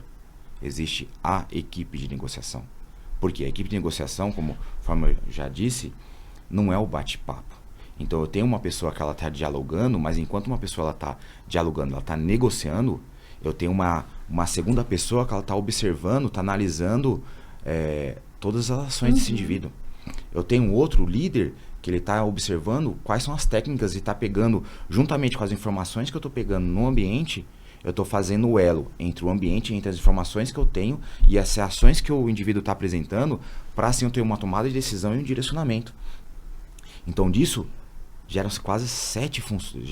Existe a equipe de negociação. Porque a equipe de negociação, conforme eu já disse, não é o bate-papo. Então eu tenho uma pessoa que ela está dialogando, mas enquanto uma pessoa está dialogando, ela está negociando, eu tenho uma segunda pessoa que ela está observando, está analisando todas as ações desse indivíduo. Eu tenho um outro líder que ele está observando quais são as técnicas e está pegando, juntamente com as informações que eu estou pegando no ambiente, eu estou fazendo o elo entre o ambiente, entre as informações que eu tenho e as ações que o indivíduo está apresentando, para assim eu ter uma tomada de decisão e um direcionamento. Então disso geram-se quase 7 funções,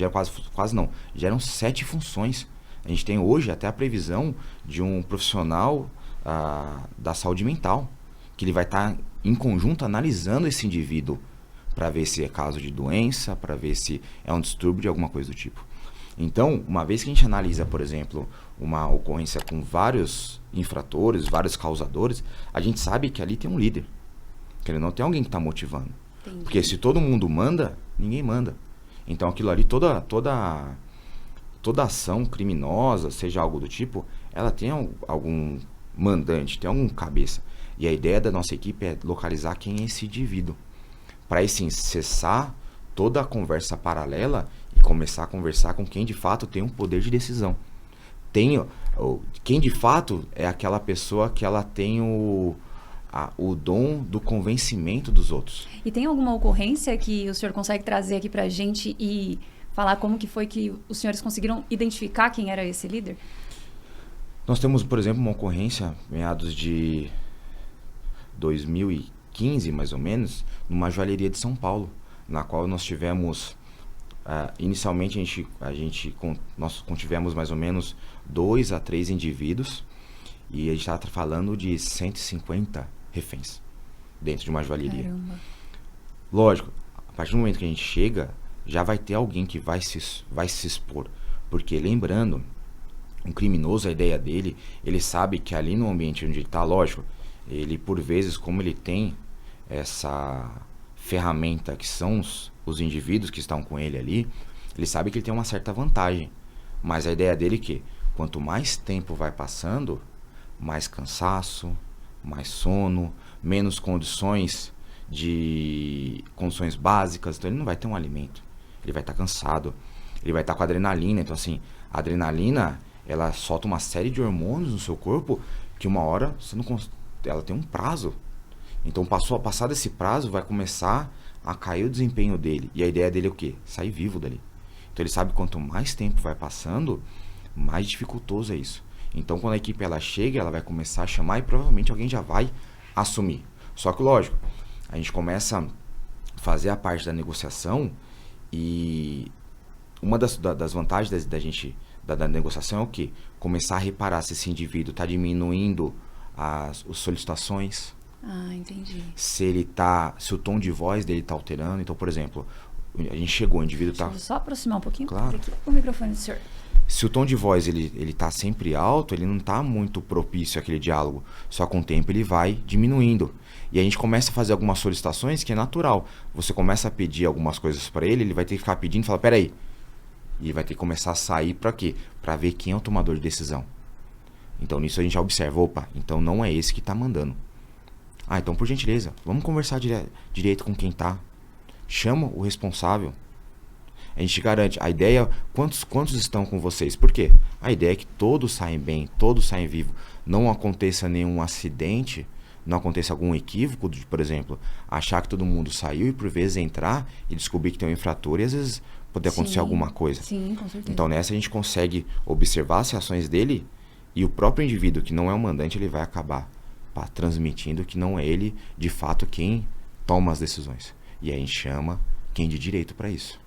geram 7 funções. A gente tem hoje até a previsão de um profissional da saúde mental, que ele vai estar em conjunto analisando esse indivíduo para ver se é caso de doença, para ver se é um distúrbio de alguma coisa do tipo. Então, uma vez que a gente analisa, por exemplo, uma ocorrência com vários infratores, vários causadores, a gente sabe que ali tem um líder, que ele não tem alguém que está motivando. Entendi. Porque se todo mundo manda, ninguém manda. Então aquilo ali, toda ação criminosa, seja algo do tipo, ela tem algum mandante, tem algum cabeça. E a ideia da nossa equipe é localizar quem é esse indivíduo, para aí sim cessar toda a conversa paralela e começar a conversar com quem de fato tem um poder de decisão. Quem de fato é aquela pessoa que ela tem o dom do convencimento dos outros. E tem alguma ocorrência que o senhor consegue trazer aqui pra gente e falar como que foi que os senhores conseguiram identificar quem era esse líder? Nós temos, por exemplo, uma ocorrência, meados de 2015, mais ou menos, numa joalheria de São Paulo, na qual nós tivemos, inicialmente nós contivemos mais ou menos 2 a 3 indivíduos, e a gente estava falando de 150 reféns dentro de uma joalheria. Caramba. Lógico, a partir do momento que a gente chega, já vai ter alguém que vai se expor. Porque, lembrando, um criminoso, a ideia dele, ele sabe que ali no ambiente onde ele está, lógico, ele por vezes, como ele tem essa ferramenta que são os indivíduos que estão com ele ali, ele sabe que ele tem uma certa vantagem. Mas a ideia dele é que quanto mais tempo vai passando, mais cansaço, mais sono, menos condições básicas, então ele não vai ter um alimento, ele vai estar cansado, ele vai estar com adrenalina. Então assim, a adrenalina, ela solta uma série de hormônios no seu corpo que uma hora ela tem um prazo. Então passado esse prazo, vai começar a cair o desempenho dele, e a ideia dele é o quê? Sair vivo dali. Então ele sabe que quanto mais tempo vai passando, mais dificultoso é isso. Então quando a equipe ela chega, ela vai começar a chamar e provavelmente alguém já vai assumir. Só que lógico, a gente começa a fazer a parte da negociação, e uma das vantagens da negociação é o quê? Começar a reparar se esse indivíduo está diminuindo as solicitações. Entendi. Se o tom de voz dele está alterando. Então, por exemplo, a gente chegou, o indivíduo está... Só aproximar um pouquinho. Claro. Aqui, o microfone do senhor. Se o tom de voz ele tá sempre alto, ele não está muito propício àquele diálogo. Só com o tempo ele vai diminuindo. E a gente começa a fazer algumas solicitações que é natural. Você começa a pedir algumas coisas para ele vai ter que ficar pedindo e falar, peraí. E vai ter que começar a sair para quê? Para ver quem é o tomador de decisão. Então nisso a gente já observa, opa, então não é esse que está mandando. Então por gentileza, vamos conversar direito com quem tá. Chama o responsável. A gente garante, a ideia, quantos estão com vocês? Por quê? A ideia é que todos saem bem, todos saem vivos. Não aconteça nenhum acidente, não aconteça algum equívoco, de, por exemplo, achar que todo mundo saiu e por vezes entrar e descobrir que tem um infrator e às vezes poder acontecer alguma coisa. Sim, com certeza. Então nessa a gente consegue observar as reações dele, e o próprio indivíduo que não é o mandante, ele vai acabar transmitindo que não é ele de fato quem toma as decisões. E aí a gente chama quem de direito para isso.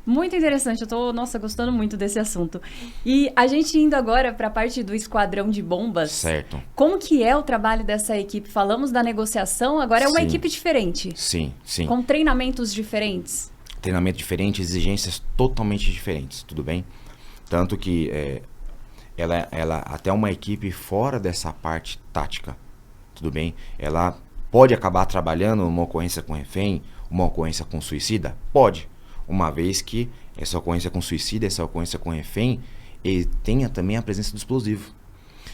Muito interessante, eu tô, gostando muito desse assunto. E a gente indo agora para a parte do esquadrão de bombas. Certo. Como que é o trabalho dessa equipe? Falamos da negociação, agora é uma equipe diferente. Sim. Com treinamentos diferentes. Treinamento diferente, exigências totalmente diferentes, tudo bem? Tanto que ela até uma equipe fora dessa parte tática, tudo bem? Ela pode acabar trabalhando uma ocorrência com refém, uma ocorrência com suicida? Pode. Uma vez que essa ocorrência com suicida, essa ocorrência com refém, ele tenha também a presença do explosivo.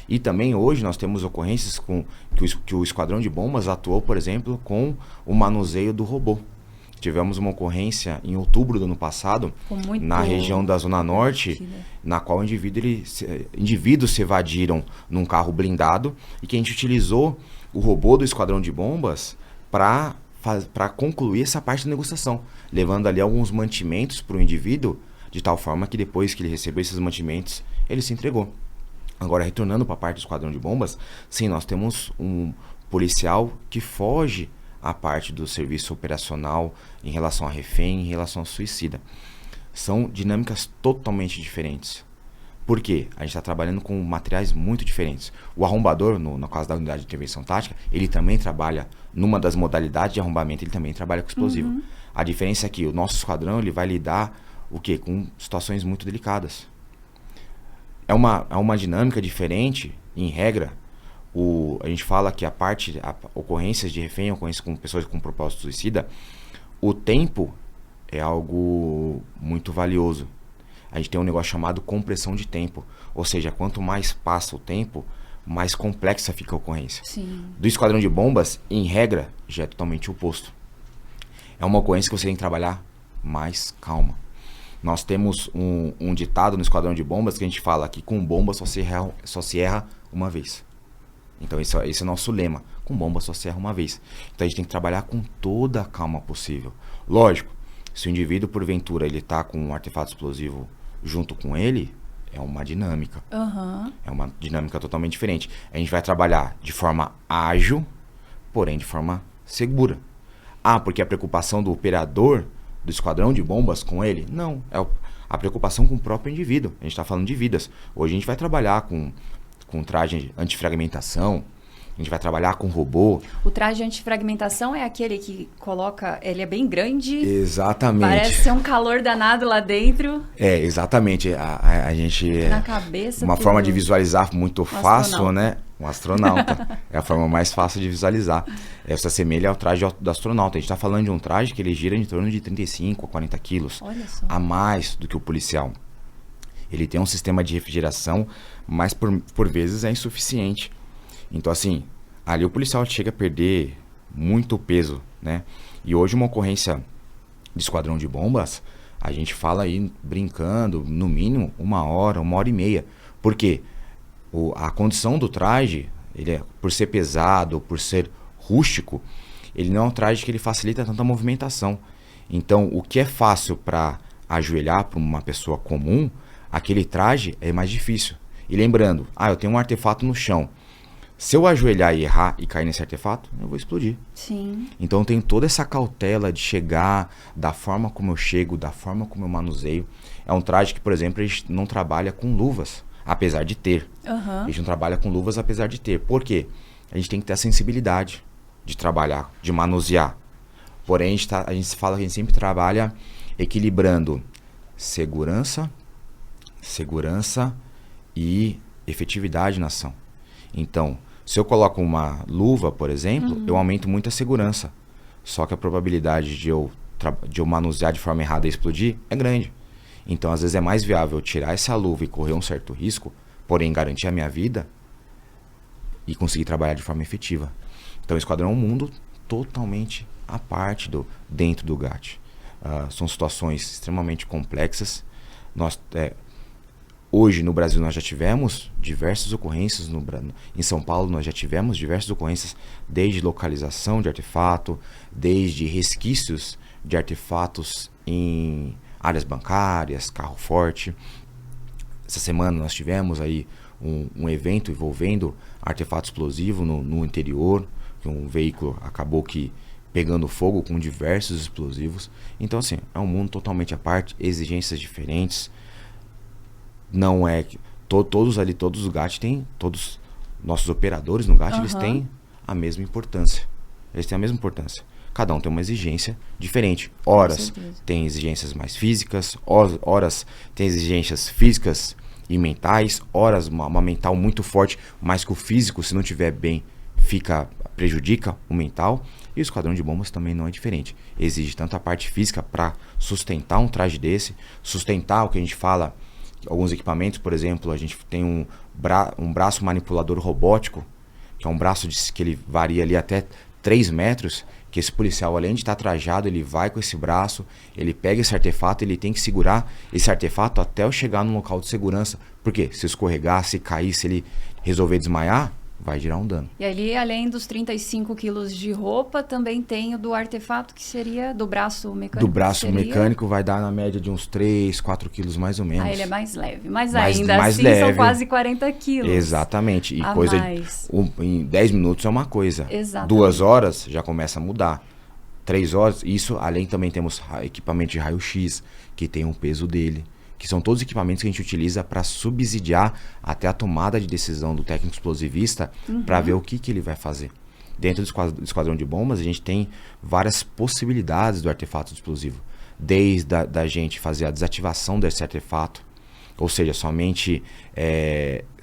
E também hoje nós temos ocorrências que o Esquadrão de Bombas atuou, por exemplo, com o manuseio do robô. Tivemos uma ocorrência em outubro do ano passado, na região da Zona Norte, na qual indivíduos se evadiram num carro blindado e que a gente utilizou o robô do Esquadrão de Bombas para concluir essa parte da negociação, levando ali alguns mantimentos para o indivíduo, de tal forma que depois que ele recebeu esses mantimentos, ele se entregou. Agora, retornando para a parte do Esquadrão de Bombas, sim, nós temos um policial que foge a parte do serviço operacional em relação a refém, em relação a suicida. São dinâmicas totalmente diferentes. Por quê? A gente está trabalhando com materiais muito diferentes. O arrombador, no caso da unidade de intervenção tática, ele também trabalha, numa das modalidades de arrombamento, ele também trabalha com explosivo. A diferença é que o nosso esquadrão ele vai lidar o quê? Com situações muito delicadas. É uma dinâmica diferente, em regra. A gente fala que ocorrências de refém, ocorrências com pessoas com propósito suicida, o tempo é algo muito valioso. A gente tem um negócio chamado compressão de tempo. Ou seja, quanto mais passa o tempo, mais complexa fica a ocorrência. Sim. Do Esquadrão de Bombas, em regra, já é totalmente o oposto. É uma ocorrência que você tem que trabalhar mais calma. Nós temos um ditado no Esquadrão de Bombas que a gente fala que com bomba só se erra uma vez. Então esse é o nosso lema. Com bomba só se erra uma vez. Então a gente tem que trabalhar com toda a calma possível. Lógico, se o indivíduo porventura ele está com um artefato explosivo junto com ele, é uma dinâmica. É uma dinâmica totalmente diferente. A gente vai trabalhar de forma ágil, porém de forma segura. Porque a preocupação do operador do Esquadrão de Bombas com ele? Não, é a preocupação com o próprio indivíduo. A gente está falando de vidas. Hoje a gente vai trabalhar com traje antifragmentação, a gente vai trabalhar com robô. O traje antifragmentação é aquele que coloca, ele é bem grande. Exatamente. Parece ser um calor danado lá dentro. Exatamente. A gente... Na cabeça. Uma forma de visualizar muito fácil, né? Um astronauta. É a forma mais fácil de visualizar. Se assemelha ao traje do astronauta. A gente está falando de um traje que ele gira em torno de 35 a 40 quilos. Olha só. A mais do que o policial. Ele tem um sistema de refrigeração, mas por vezes é insuficiente. Então, assim, ali o policial chega a perder muito peso, né? E hoje uma ocorrência de Esquadrão de Bombas, a gente fala aí brincando, no mínimo 1 hora e meia. Por quê? A condição do traje, por ser pesado, por ser rústico, ele não é um traje que ele facilita tanta movimentação. Então, o que é fácil para ajoelhar para uma pessoa comum, aquele traje é mais difícil. E lembrando, eu tenho um artefato no chão. Se eu ajoelhar e errar e cair nesse artefato, eu vou explodir. Sim. Então tem toda essa cautela de chegar, da forma como eu chego, da forma como eu manuseio. É um traje que, por exemplo, a gente não trabalha com luvas, apesar de ter. A gente não trabalha com luvas, apesar de ter. Por quê? A gente tem que ter a sensibilidade de trabalhar, de manusear. Porém, a gente fala que a gente sempre trabalha equilibrando segurança e efetividade na ação. Então, se eu coloco uma luva, por exemplo, eu aumento muito a segurança. Só que a probabilidade de eu manusear de forma errada e explodir é grande. Então, às vezes é mais viável tirar essa luva e correr um certo risco, porém garantir a minha vida e conseguir trabalhar de forma efetiva. Então, o esquadrão é um mundo totalmente à parte dentro do GAT. São situações extremamente complexas. Hoje no Brasil nós já tivemos diversas ocorrências, em São Paulo nós já tivemos diversas ocorrências, desde localização de artefato, desde resquícios de artefatos em áreas bancárias, carro forte. Essa semana nós tivemos aí um evento envolvendo artefato explosivo no interior, que um veículo acabou pegando fogo com diversos explosivos. Então assim, é um mundo totalmente à parte, exigências diferentes. Não é que todos os GAT têm, todos nossos operadores no GAT, eles têm a mesma importância. Cada um tem uma exigência diferente. Horas tem exigências mais físicas, horas tem exigências físicas e mentais, horas uma mental muito forte, mas que o físico, se não estiver bem, fica prejudica o mental. E o esquadrão de bombas também não é diferente. Exige tanto a parte física para sustentar um traje desse, sustentar o que a gente fala, alguns equipamentos, por exemplo, a gente tem um braço manipulador robótico, que é um braço que ele varia ali até 3 metros, que esse policial, além de estar trajado, ele vai com esse braço, ele pega esse artefato, ele tem que segurar esse artefato até eu chegar no local de segurança. Porque se escorregar, se cair, se ele resolver desmaiar, vai gerar um dano. E ali, além dos 35 quilos de roupa, também tem o do artefato, que seria do braço mecânico. Do braço mecânico vai dar na média de uns 3, 4 quilos mais ou menos. Ah, ele é mais leve. Mas mais ainda assim leve. São quase 40 quilos. Exatamente. E a coisa mais. em 10 minutos é uma coisa. Exatamente. 2 horas já começa a mudar. 3 horas, isso além também temos equipamento de raio-x, que tem um peso dele. Que são todos os equipamentos que a gente utiliza para subsidiar até a tomada de decisão do técnico explosivista para ver o que ele vai fazer. Dentro do esquadrão de bombas, a gente tem várias possibilidades do artefato explosivo. Desde a gente fazer a desativação desse artefato, ou seja, somente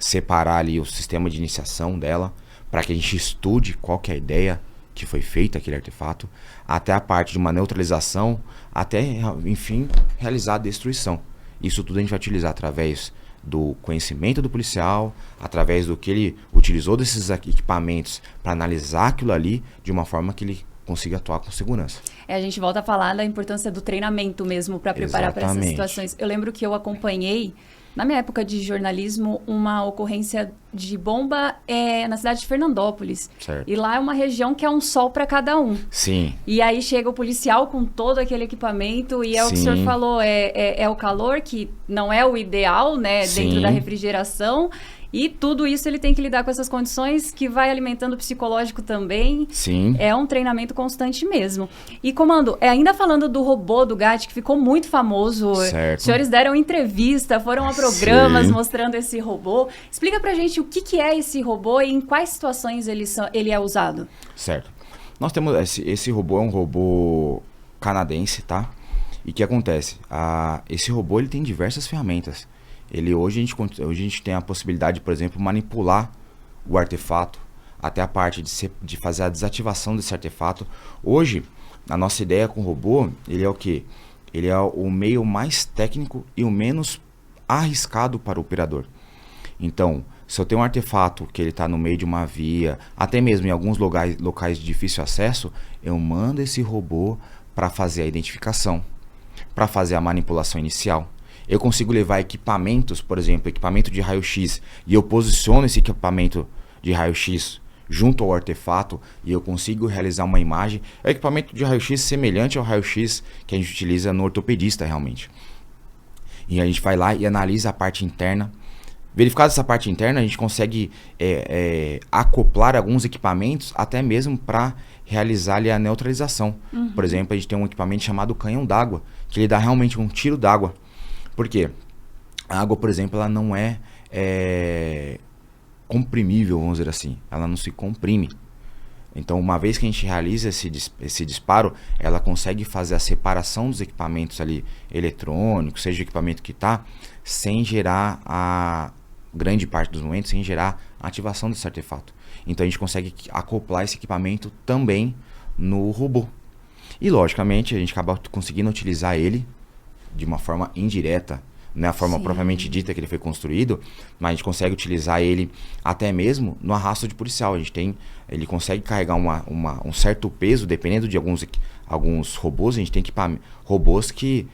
separar ali o sistema de iniciação dela, para que a gente estude qual que é a ideia que foi feita aquele artefato, até a parte de uma neutralização, até, enfim, realizar a destruição. Isso tudo a gente vai utilizar através do conhecimento do policial, através do que ele utilizou desses equipamentos para analisar aquilo ali de uma forma que ele consiga atuar com segurança. A gente volta a falar da importância do treinamento mesmo para preparar para essas situações. Eu lembro que eu acompanhei, na minha época de jornalismo, uma ocorrência de bomba na cidade de Fernandópolis. Certo. E lá é uma região que é um sol para cada um. Sim. E aí chega o policial com todo aquele equipamento e é o que o senhor falou, é o calor que não é o ideal, né, dentro da refrigeração. E tudo isso ele tem que lidar com essas condições que vai alimentando o psicológico também. Sim. É um treinamento constante mesmo. E, comando, ainda falando do robô do GAT, que ficou muito famoso. Certo. Os senhores deram entrevista, foram a programas mostrando esse robô. Explica pra gente o que é esse robô e em quais situações ele é usado. Certo. Nós temos esse robô, é um robô canadense, tá? E o que acontece? Esse robô ele tem diversas ferramentas. Hoje a gente tem a possibilidade, por exemplo, manipular o artefato, até a parte de fazer a desativação desse artefato. Hoje, a nossa ideia com o robô, ele é o quê? Ele é o meio mais técnico e o menos arriscado para o operador. Então, se eu tenho um artefato que ele está no meio de uma via, até mesmo em alguns locais de difícil acesso, eu mando esse robô para fazer a identificação, para fazer a manipulação inicial. Eu consigo levar equipamentos, por exemplo, equipamento de raio-x, e eu posiciono esse equipamento de raio-x junto ao artefato e eu consigo realizar uma imagem. É um equipamento de raio-x semelhante ao raio-x que a gente utiliza no ortopedista realmente. E a gente vai lá e analisa a parte interna. Verificada essa parte interna, a gente consegue acoplar alguns equipamentos até mesmo para realizar ali a neutralização. Por exemplo, a gente tem um equipamento chamado canhão d'água, que ele dá realmente um tiro d'água. Por quê? A água, por exemplo, ela não é comprimível, vamos dizer assim. Ela não se comprime. Então, uma vez que a gente realiza esse disparo, ela consegue fazer a separação dos equipamentos ali eletrônicos, seja o equipamento que está, sem gerar a grande parte dos momentos, sem gerar a ativação desse artefato. Então, a gente consegue acoplar esse equipamento também no robô. E, logicamente, a gente acaba conseguindo utilizar ele de uma forma indireta, não é a forma propriamente dita que ele foi construído, mas a gente consegue utilizar ele até mesmo no arrasto de policial. Ele consegue carregar um certo peso, dependendo de alguns robôs. A gente tem robôs que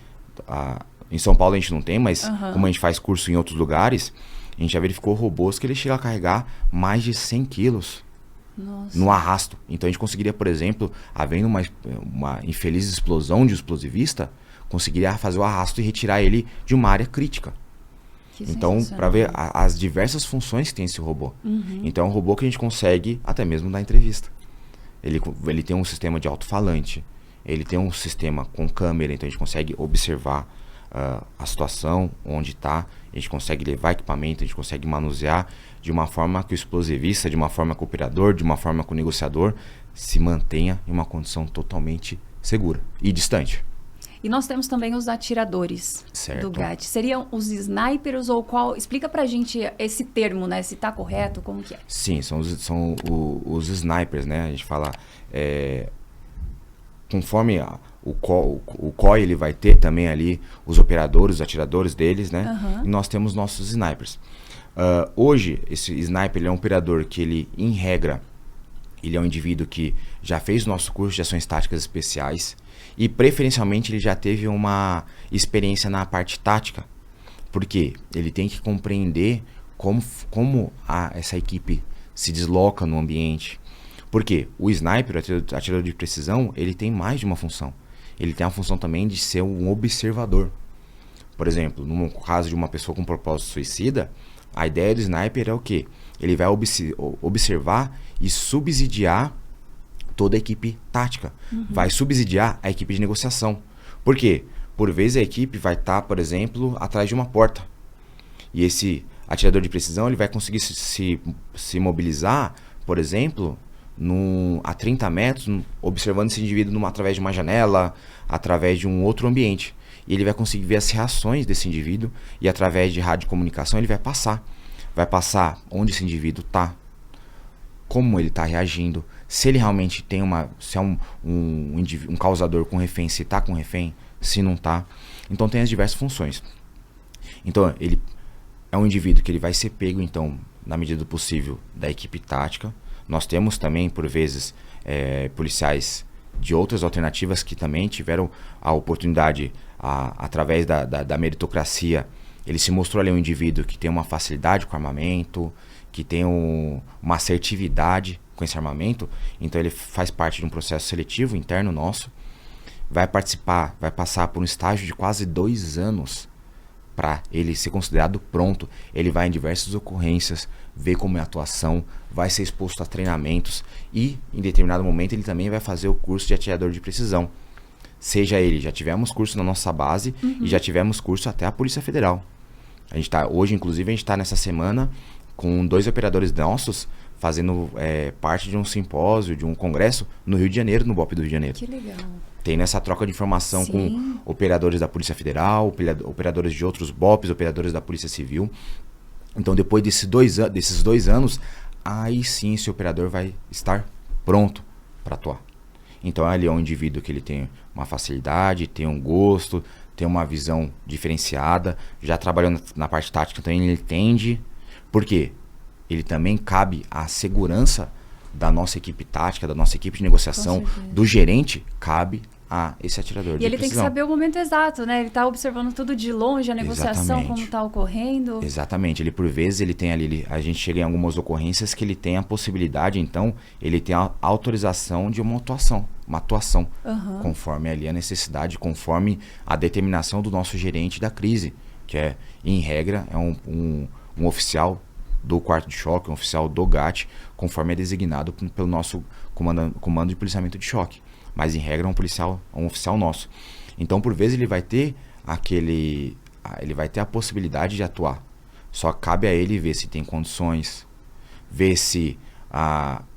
em São Paulo a gente não tem, mas como a gente faz curso em outros lugares, a gente já verificou robôs que ele chega a carregar mais de 100 quilos. Nossa. No arrasto. Então a gente conseguiria, por exemplo, havendo uma infeliz explosão de explosivista, conseguiria fazer o arrasto e retirar ele de uma área crítica. Então, para ver as diversas funções que tem esse robô. Então, é um robô que a gente consegue até mesmo dar entrevista. Ele tem um sistema de alto-falante, ele tem um sistema com câmera, então a gente consegue observar a situação, onde está, a gente consegue levar equipamento, a gente consegue manusear de uma forma que o explosivista, de uma forma que o operador, de uma forma que o negociador se mantenha em uma condição totalmente segura e distante. E nós temos também os atiradores Certo. do GAT. Seriam os snipers ou qual? Explica pra gente esse termo, né? Se tá correto, como que é? Sim, são os snipers, né? A gente fala, conforme o COI, ele vai ter também ali os operadores, os atiradores deles, né? Aham. E nós temos nossos snipers. Hoje, esse sniper, ele é um operador que ele, em regra, ele é um indivíduo que já fez o nosso curso de ações táticas especiais e, preferencialmente, ele já teve uma experiência na parte tática, porque ele tem que compreender como essa equipe se desloca no ambiente. Porque o sniper, o atirador de precisão, ele tem mais de uma função. Ele tem a função também de ser um observador. Por exemplo, no caso de uma pessoa com propósito suicida, a ideia do sniper é o quê? Ele vai observar e subsidiar toda a equipe tática. Vai subsidiar a equipe de negociação. Por quê? Por vezes a equipe vai estar, por exemplo, atrás de uma porta. E esse atirador de precisão, ele vai conseguir se mobilizar, por exemplo, a 30 metros, observando esse indivíduo através de uma janela, através de um outro ambiente. E ele vai conseguir ver as reações desse indivíduo e, através de radiocomunicação, ele vai passar. Vai passar onde esse indivíduo está, como ele está reagindo, se ele realmente tem se é um causador com refém, se está com refém, se não está. Então tem as diversas funções. Então ele é um indivíduo que ele vai ser pego, então, na medida do possível, da equipe tática. Nós temos também, por vezes, policiais de outras alternativas que também tiveram a oportunidade, através da meritocracia, ele se mostrou ali um indivíduo que tem uma facilidade com armamento, que tem uma assertividade com esse armamento. Então ele faz parte de um processo seletivo interno nosso, vai passar por um estágio de quase 2 anos para ele ser considerado pronto. Ele vai em diversas ocorrências, ver como é a atuação, vai ser exposto a treinamentos e, em determinado momento, ele também vai fazer o curso de atirador de precisão. Seja ele, já tivemos curso na nossa base e já tivemos curso até a Polícia Federal. Hoje, inclusive, a gente está nessa semana com 2 operadores nossos fazendo parte de um simpósio, de um congresso no Rio de Janeiro, no BOP do Rio de Janeiro. Que legal. Tem nessa troca de informação. Sim. Com operadores da Polícia Federal, operadores de outros BOPs, operadores da Polícia Civil. Então, depois desses 2 anos, aí sim esse operador vai estar pronto para atuar. Então, ele é um indivíduo que ele tem uma facilidade, tem um gosto, tem uma visão diferenciada, já trabalhou na parte tática, então ele entende. Por quê? Ele também cabe à segurança da nossa equipe tática, da nossa equipe de negociação, do gerente, cabe a esse atirador de precisão. E ele tem que saber o momento exato, né? Ele está observando tudo de longe, a negociação, exatamente, como está ocorrendo. Exatamente. Ele, por vezes, ele tem ali... A gente chega em algumas ocorrências que ele tem a possibilidade, então, ele tem a autorização de uma atuação, conforme ali a necessidade, conforme a determinação do nosso gerente da crise, que é, em regra, é um oficial do quarto de choque, um oficial do GAT, conforme é designado pelo nosso comando de policiamento de choque. Mas, em regra, é um oficial nosso. Então, por vezes, ele vai ter a possibilidade de atuar. Só cabe a ele ver se tem condições, ver se,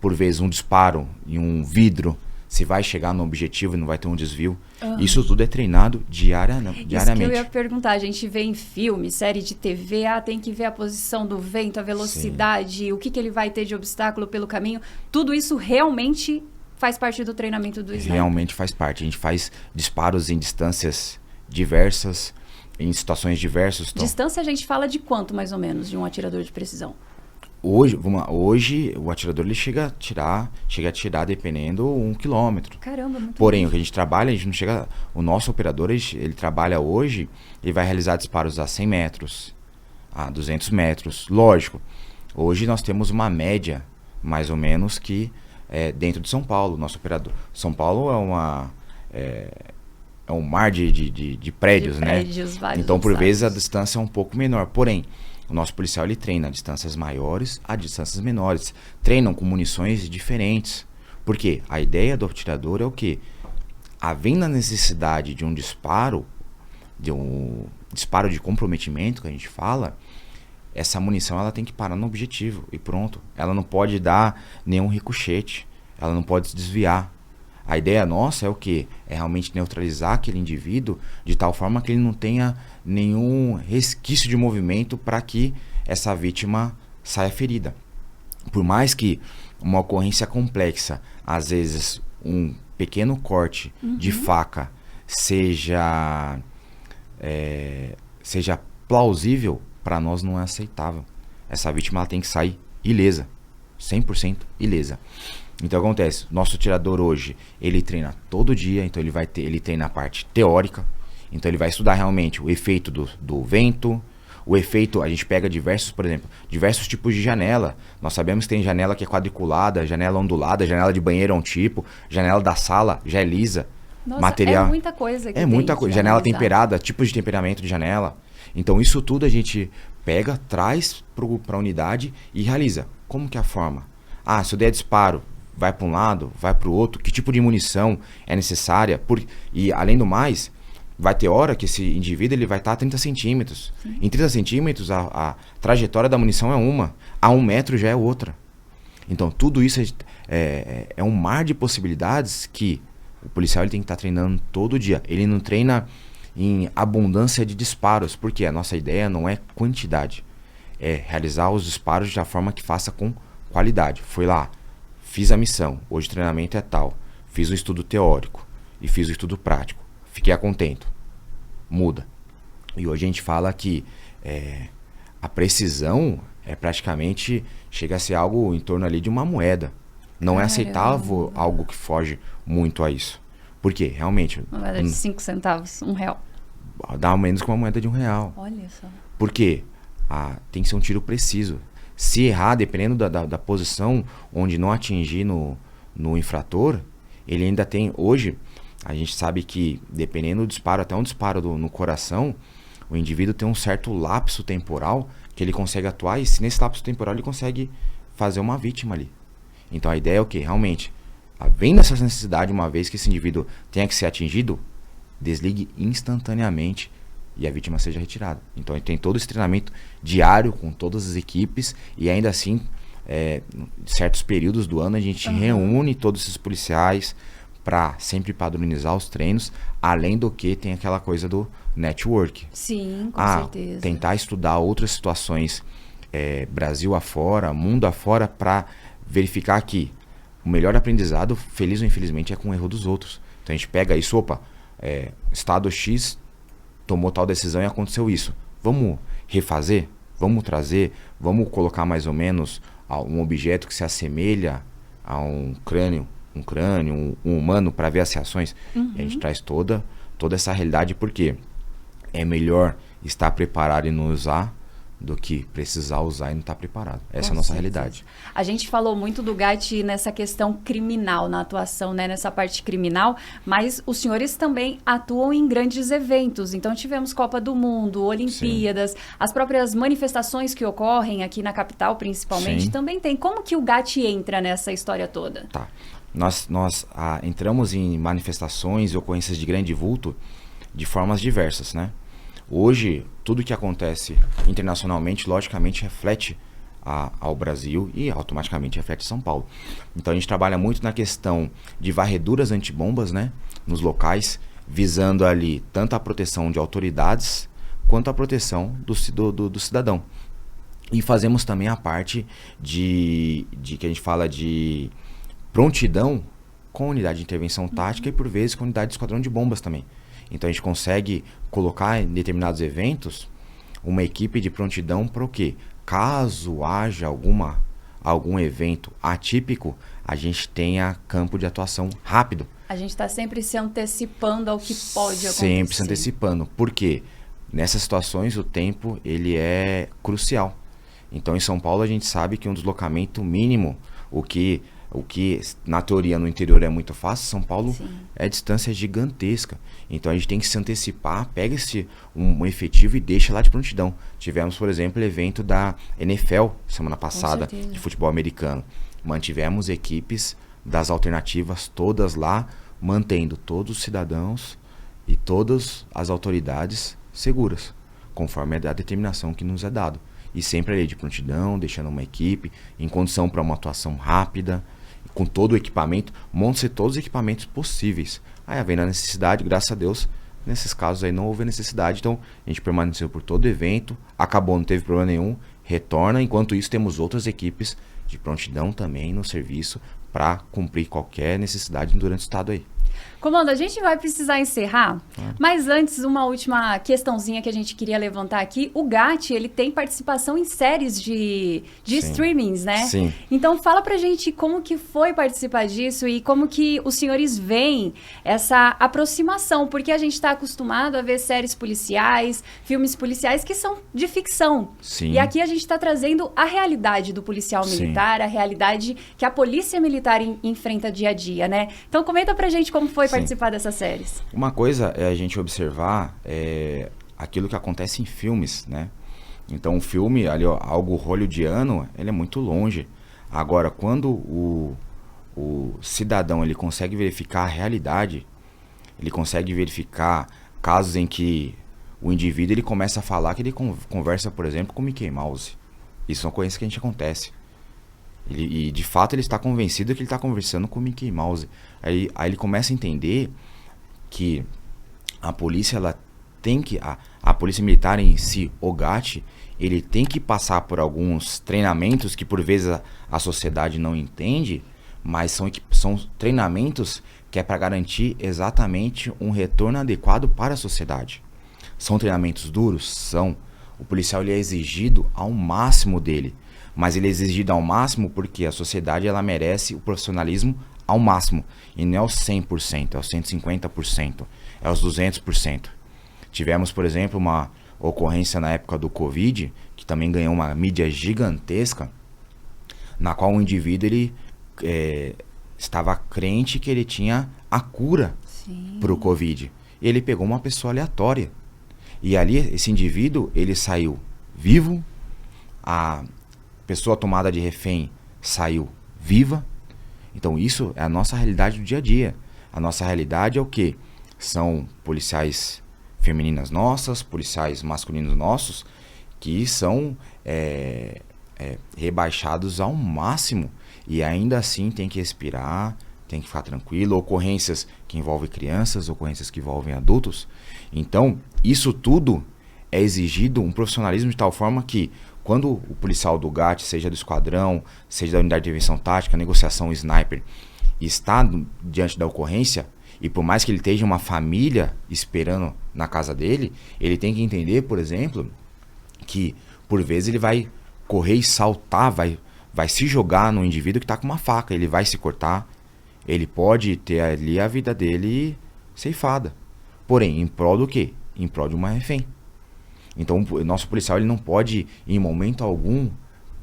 por vezes, um disparo em um vidro, se vai chegar no objetivo e não vai ter um desvio. Isso tudo é treinado diariamente. Isso que eu ia perguntar. A gente vê em filme, série de TV, tem que ver a posição do vento, a velocidade, sim, o que ele vai ter de obstáculo pelo caminho. Tudo isso realmente faz parte do treinamento do sniper? Realmente faz parte. A gente faz disparos em distâncias diversas, em situações diversas. Distância a gente fala de quanto, mais ou menos, de um atirador de precisão? Hoje o atirador ele chega a tirar dependendo 1 quilômetro. Caramba, muito Porém, o que a gente trabalha, a gente não chega... O nosso operador, ele trabalha hoje, ele vai realizar disparos a 100 metros, a 200 metros. Lógico, hoje nós temos uma média, mais ou menos, que dentro de São Paulo. Nosso operador... São Paulo é um mar de prédios, né? Então, por vezes, a distância é um pouco menor. Porém, o nosso policial ele treina a distâncias maiores a distâncias menores. Treinam com munições diferentes. Porque a ideia do atirador é o quê? Havendo a necessidade de um disparo de comprometimento, que a gente fala, essa munição ela tem que parar no objetivo e pronto. Ela não pode dar nenhum ricochete. Ela não pode se desviar. A ideia nossa é o quê? É realmente neutralizar aquele indivíduo de tal forma que ele não tenha nenhum resquício de movimento para que essa vítima saia ferida. Por mais que uma ocorrência complexa, às vezes um pequeno corte de faca seja plausível, para nós não é aceitável. Essa vítima ela tem que sair ilesa, 100% ilesa. Então acontece, nosso atirador hoje, ele treina todo dia, então ele treina a parte teórica, então ele vai estudar realmente o efeito do vento, o efeito, a gente pega por exemplo, diversos tipos de janela. Nós sabemos que tem janela que é quadriculada, janela ondulada, janela de banheiro é um tipo, janela da sala já é lisa. Nossa, material, é muita coisa que é muita tem coisa. que Janela analisar. temperada, tipos de temperamento de janela. Então isso tudo a gente pega, traz para a unidade e realiza. Como que é a forma? Ah, se eu der disparo, vai para um lado, vai para o outro, que tipo de munição é necessária? E além do mais, vai ter hora que esse indivíduo ele vai estar a 30 centímetros. Sim. Em 30 centímetros, a trajetória da munição é uma, a 1 metro já é outra. Então tudo isso é um mar de possibilidades que o policial ele tem que estar treinando todo dia. Ele não treina em abundância de disparos, porque a nossa ideia não é quantidade, é realizar os disparos de uma forma que faça com qualidade. Foi lá, fiz a missão, hoje o treinamento é tal, fiz um estudo teórico e fiz o estudo prático, fiquei contento, muda. E hoje a gente fala que a precisão praticamente chega a ser algo em torno ali de uma moeda. Não é aceitável algo que foge muito a isso. Por quê? Realmente... Uma moeda de 5 centavos, R$1. Dá menos que uma moeda de R$1. Olha só. Por quê? Tem que ser um tiro preciso. Se errar, dependendo da posição onde não atingir no infrator, ele ainda tem... Hoje, a gente sabe que, dependendo do disparo, até um disparo no coração, o indivíduo tem um certo lapso temporal que ele consegue atuar, e se nesse lapso temporal ele consegue fazer uma vítima ali. Então a ideia é o quê? Realmente, havendo essa necessidade, uma vez que esse indivíduo tenha que ser atingido, desligue instantaneamente e a vítima seja retirada. Então ele tem todo esse treinamento diário com todas as equipes, e ainda assim, em certos períodos do ano, a gente reúne todos esses policiais para sempre padronizar os treinos, além do que tem aquela coisa do network. Sim, com certeza. Tentar estudar outras situações, Brasil afora, mundo afora, para verificar que o melhor aprendizado, feliz ou infelizmente, é com o erro dos outros. Então a gente pega isso, Estado X tomou tal decisão e aconteceu isso. Vamos refazer? Vamos trazer? Vamos colocar mais ou menos um objeto que se assemelha a um crânio, um humano, para ver as reações? E a gente traz toda essa realidade, porque é melhor estar preparado e não usar do que precisar usar e não estar preparado. Essa é a nossa realidade. A gente falou muito do GAT nessa questão criminal, na atuação, né, nessa parte criminal, mas os senhores também atuam em grandes eventos. Então tivemos Copa do Mundo, Olimpíadas, as próprias manifestações que ocorrem aqui na capital, principalmente, também tem. Como que o GAT entra nessa história toda? Tá. Nós entramos em manifestações e ocorrências de grande vulto de formas diversas, né? Hoje, tudo que acontece internacionalmente, logicamente, reflete ao Brasil e automaticamente reflete São Paulo. Então a gente trabalha muito na questão de varreduras antibombas, né, nos locais, visando ali tanto a proteção de autoridades quanto a proteção do cidadão. E fazemos também a parte de que a gente fala de prontidão com unidade de intervenção tática e por vezes com unidade de esquadrão de bombas também. Então a gente consegue colocar em determinados eventos uma equipe de prontidão para o quê? Caso haja algum evento atípico, a gente tenha campo de atuação rápido. A gente está sempre se antecipando ao que pode acontecer. Sempre se antecipando. Por quê? Nessas situações o tempo ele é crucial. Então em São Paulo a gente sabe que um deslocamento mínimo, o que na teoria no interior é muito fácil, São Paulo é distância gigantesca. Então a gente tem que se antecipar, pega um efetivo e deixa lá de prontidão. Tivemos, por exemplo, o evento da NFL semana passada, de futebol americano. Mantivemos equipes das alternativas todas lá, mantendo todos os cidadãos e todas as autoridades seguras, conforme a determinação que nos é dado. E sempre ali de prontidão, deixando uma equipe em condição para uma atuação rápida, com todo o equipamento, monte-se todos os equipamentos possíveis. Aí, havendo a necessidade, graças a Deus, nesses casos aí não houve necessidade, então a gente permaneceu por todo o evento, acabou, não teve problema nenhum, retorna. Enquanto isso, temos outras equipes de prontidão também no serviço para cumprir qualquer necessidade durante o estado aí. Comando, a gente vai precisar encerrar, mas antes, uma última questãozinha que a gente queria levantar aqui. O GAT, ele tem participação em séries de streamings, né? Sim. Então, fala pra gente como que foi participar disso e como que os senhores veem essa aproximação, porque a gente está acostumado a ver séries policiais, filmes policiais que são de ficção. Sim. E aqui a gente está trazendo a realidade do policial militar, a realidade que a polícia militar enfrenta dia a dia, né? Então, comenta pra gente como foi participar dessas séries. Uma coisa é a gente observar aquilo que acontece em filmes, né? Então, o filme, ali, ó, algo hollywoodiano, ele é muito longe. Agora, quando o cidadão ele consegue verificar a realidade, ele consegue verificar casos em que o indivíduo ele começa a falar que ele conversa, por exemplo, com o Mickey Mouse. Isso é uma coisa que a gente acontece. E de fato ele está convencido que ele está conversando com o Mickey Mouse. Aí ele começa a entender que a polícia ela tem que a polícia militar em si, o GAT, ele tem que passar por alguns treinamentos que por vezes a sociedade não entende, mas são treinamentos que é para garantir exatamente um retorno adequado para a sociedade. São treinamentos duros? São. O policial ele é exigido ao máximo dele. Mas ele é exigido ao máximo porque a sociedade ela merece o profissionalismo ao máximo. E não é os 100%, é os 150%, é os 200%. Tivemos, por exemplo, uma ocorrência na época do Covid, que também ganhou uma mídia gigantesca, na qual o indivíduo ele, estava crente que ele tinha a cura para o Covid. E ele pegou uma pessoa aleatória. E ali, esse indivíduo, ele saiu vivo, a pessoa tomada de refém saiu viva. Então isso é a nossa realidade do dia a dia. A nossa realidade é o quê? São policiais femininas nossas, policiais masculinos nossos, que são rebaixados ao máximo. E ainda assim tem que respirar, tem que ficar tranquilo. Ocorrências que envolvem crianças, ocorrências que envolvem adultos. Então isso tudo é exigido um profissionalismo de tal forma que quando o policial do GAT, seja do esquadrão, seja da unidade de intervenção tática, negociação, sniper, está diante da ocorrência, e por mais que ele esteja uma família esperando na casa dele, ele tem que entender, por exemplo, que por vezes ele vai correr e saltar, vai se jogar no indivíduo que está com uma faca, ele vai se cortar, ele pode ter ali a vida dele ceifada. Porém, em prol do quê? Em prol de uma refém. Então, o nosso policial ele não pode, em momento algum,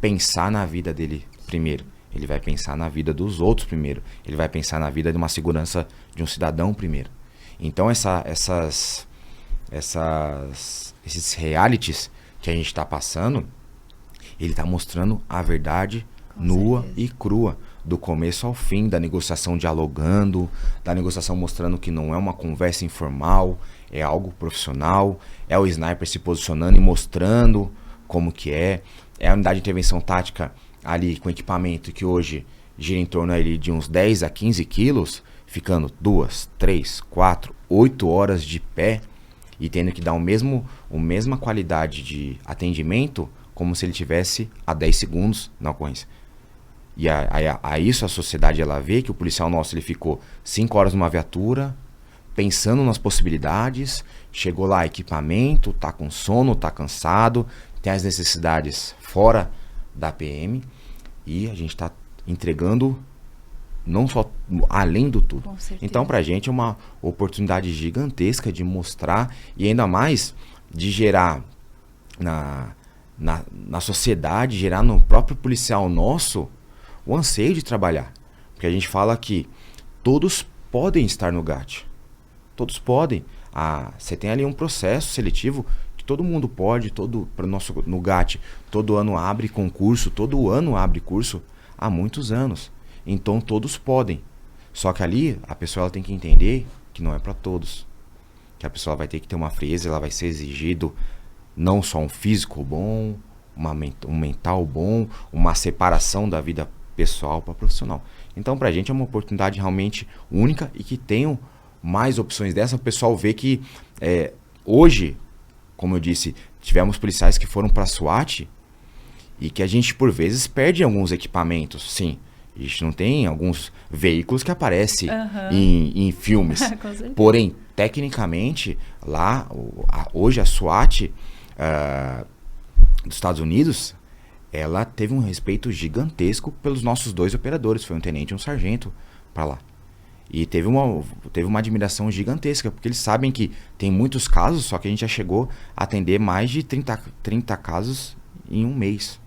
pensar na vida dele primeiro. Ele vai pensar na vida dos outros primeiro. Ele vai pensar na vida de uma segurança de um cidadão primeiro. Então, esses realities que a gente está passando, ele está mostrando a verdade nua e crua, do começo ao fim, da negociação dialogando, da negociação mostrando que não é uma conversa informal, é algo profissional, é o sniper se posicionando e mostrando como que é a unidade de intervenção tática ali com equipamento que hoje gira em torno ali de uns 10 a 15 quilos, ficando 2, 3, 4, 8 horas de pé e tendo que dar a mesma qualidade de atendimento como se ele tivesse a 10 segundos na ocorrência. E a isso a sociedade ela vê que o policial nosso ele ficou 5 horas numa viatura, pensando nas possibilidades, chegou lá equipamento, tá com sono, tá cansado, tem as necessidades fora da PM e a gente está entregando não só além do tudo. Então pra gente é uma oportunidade gigantesca de mostrar e ainda mais de gerar na sociedade, gerar no próprio policial nosso o anseio de trabalhar. Porque a gente fala que todos podem estar no GAT. Todos podem. Você tem ali um processo seletivo que todo mundo pode, no GAT, todo ano abre concurso, todo ano abre curso há muitos anos. Então todos podem. Só que ali a pessoa ela tem que entender que não é para todos. Que a pessoa vai ter que ter uma frieza, ela vai ser exigido não só um físico bom, um mental bom, uma separação da vida pessoal para profissional. Então, pra gente é uma oportunidade realmente única e que tenham mais opções dessa. O pessoal vê que hoje, como eu disse, tivemos policiais que foram pra SWAT e que a gente, por vezes, perde alguns equipamentos, sim. A gente não tem alguns veículos que aparecem em filmes. Porém, tecnicamente, lá, hoje a SWAT dos Estados Unidos, ela teve um respeito gigantesco pelos nossos 2 operadores. Foi um tenente e um sargento para lá. E teve uma admiração gigantesca, porque eles sabem que tem muitos casos, só que a gente já chegou a atender mais de 30 casos em um mês.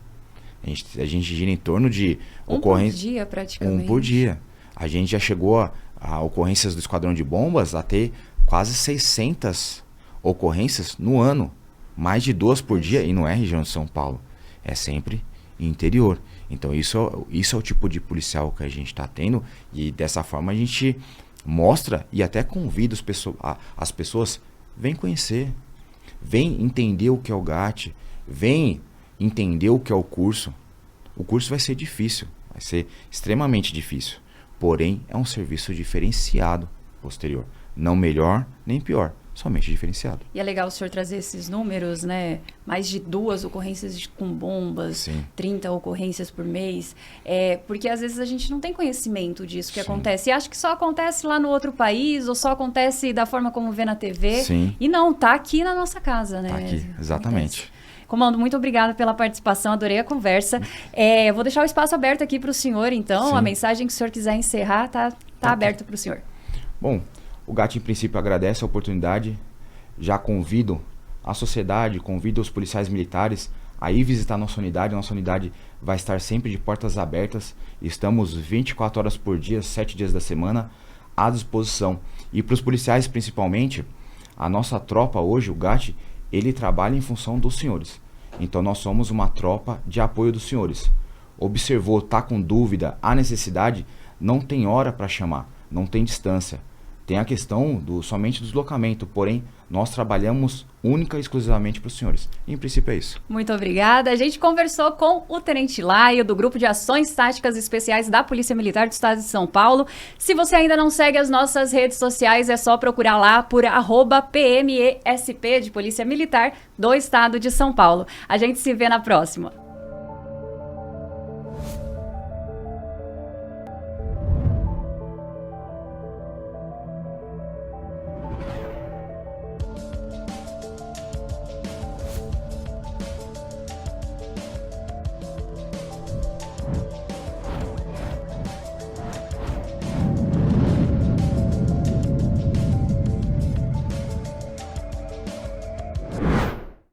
A gente gira em torno de ocorrências... por dia, praticamente. 1 por dia. A gente já chegou a ocorrências do Esquadrão de Bombas a ter quase 600 ocorrências no ano. Mais de 2 por dia, e não é região de São Paulo. É sempre interior. Então isso é o tipo de policial que a gente está tendo, e dessa forma a gente mostra e até convida as pessoas, vem conhecer, vem entender o que é o GAT, vem entender o que é o curso. O curso vai ser difícil, vai ser extremamente difícil, porém é um serviço diferenciado posterior, não melhor nem pior, somente diferenciado. E é legal o senhor trazer esses números, né? Mais de 2 ocorrências com bombas, sim. 30 ocorrências por mês. Porque às vezes a gente não tem conhecimento disso que sim. acontece. E acha que só acontece lá no outro país, ou só acontece da forma como vê na TV. Sim. E não, tá aqui na nossa casa, né? Tá aqui, exatamente. Acontece. Comando, muito obrigada pela participação, adorei a conversa. Eu vou deixar o espaço aberto aqui para o senhor, então. Sim. A mensagem que o senhor quiser encerrar tá aberto para o senhor. Bom, o GAT, em princípio, agradece a oportunidade. Já convido a sociedade, convido os policiais militares a ir visitar nossa unidade. Nossa unidade vai estar sempre de portas abertas. Estamos 24 horas por dia, 7 dias da semana, à disposição. E para os policiais, principalmente, a nossa tropa hoje, o GAT, ele trabalha em função dos senhores. Então, nós somos uma tropa de apoio dos senhores. Observou, está com dúvida, há necessidade, não tem hora para chamar, não tem distância. Tem a questão somente do deslocamento, porém, nós trabalhamos única e exclusivamente para os senhores. Em princípio é isso. Muito obrigada. A gente conversou com o Tenente Laio, do Grupo de Ações Táticas Especiais da Polícia Militar do Estado de São Paulo. Se você ainda não segue as nossas redes sociais, é só procurar lá por @PMESP de Polícia Militar do Estado de São Paulo. A gente se vê na próxima.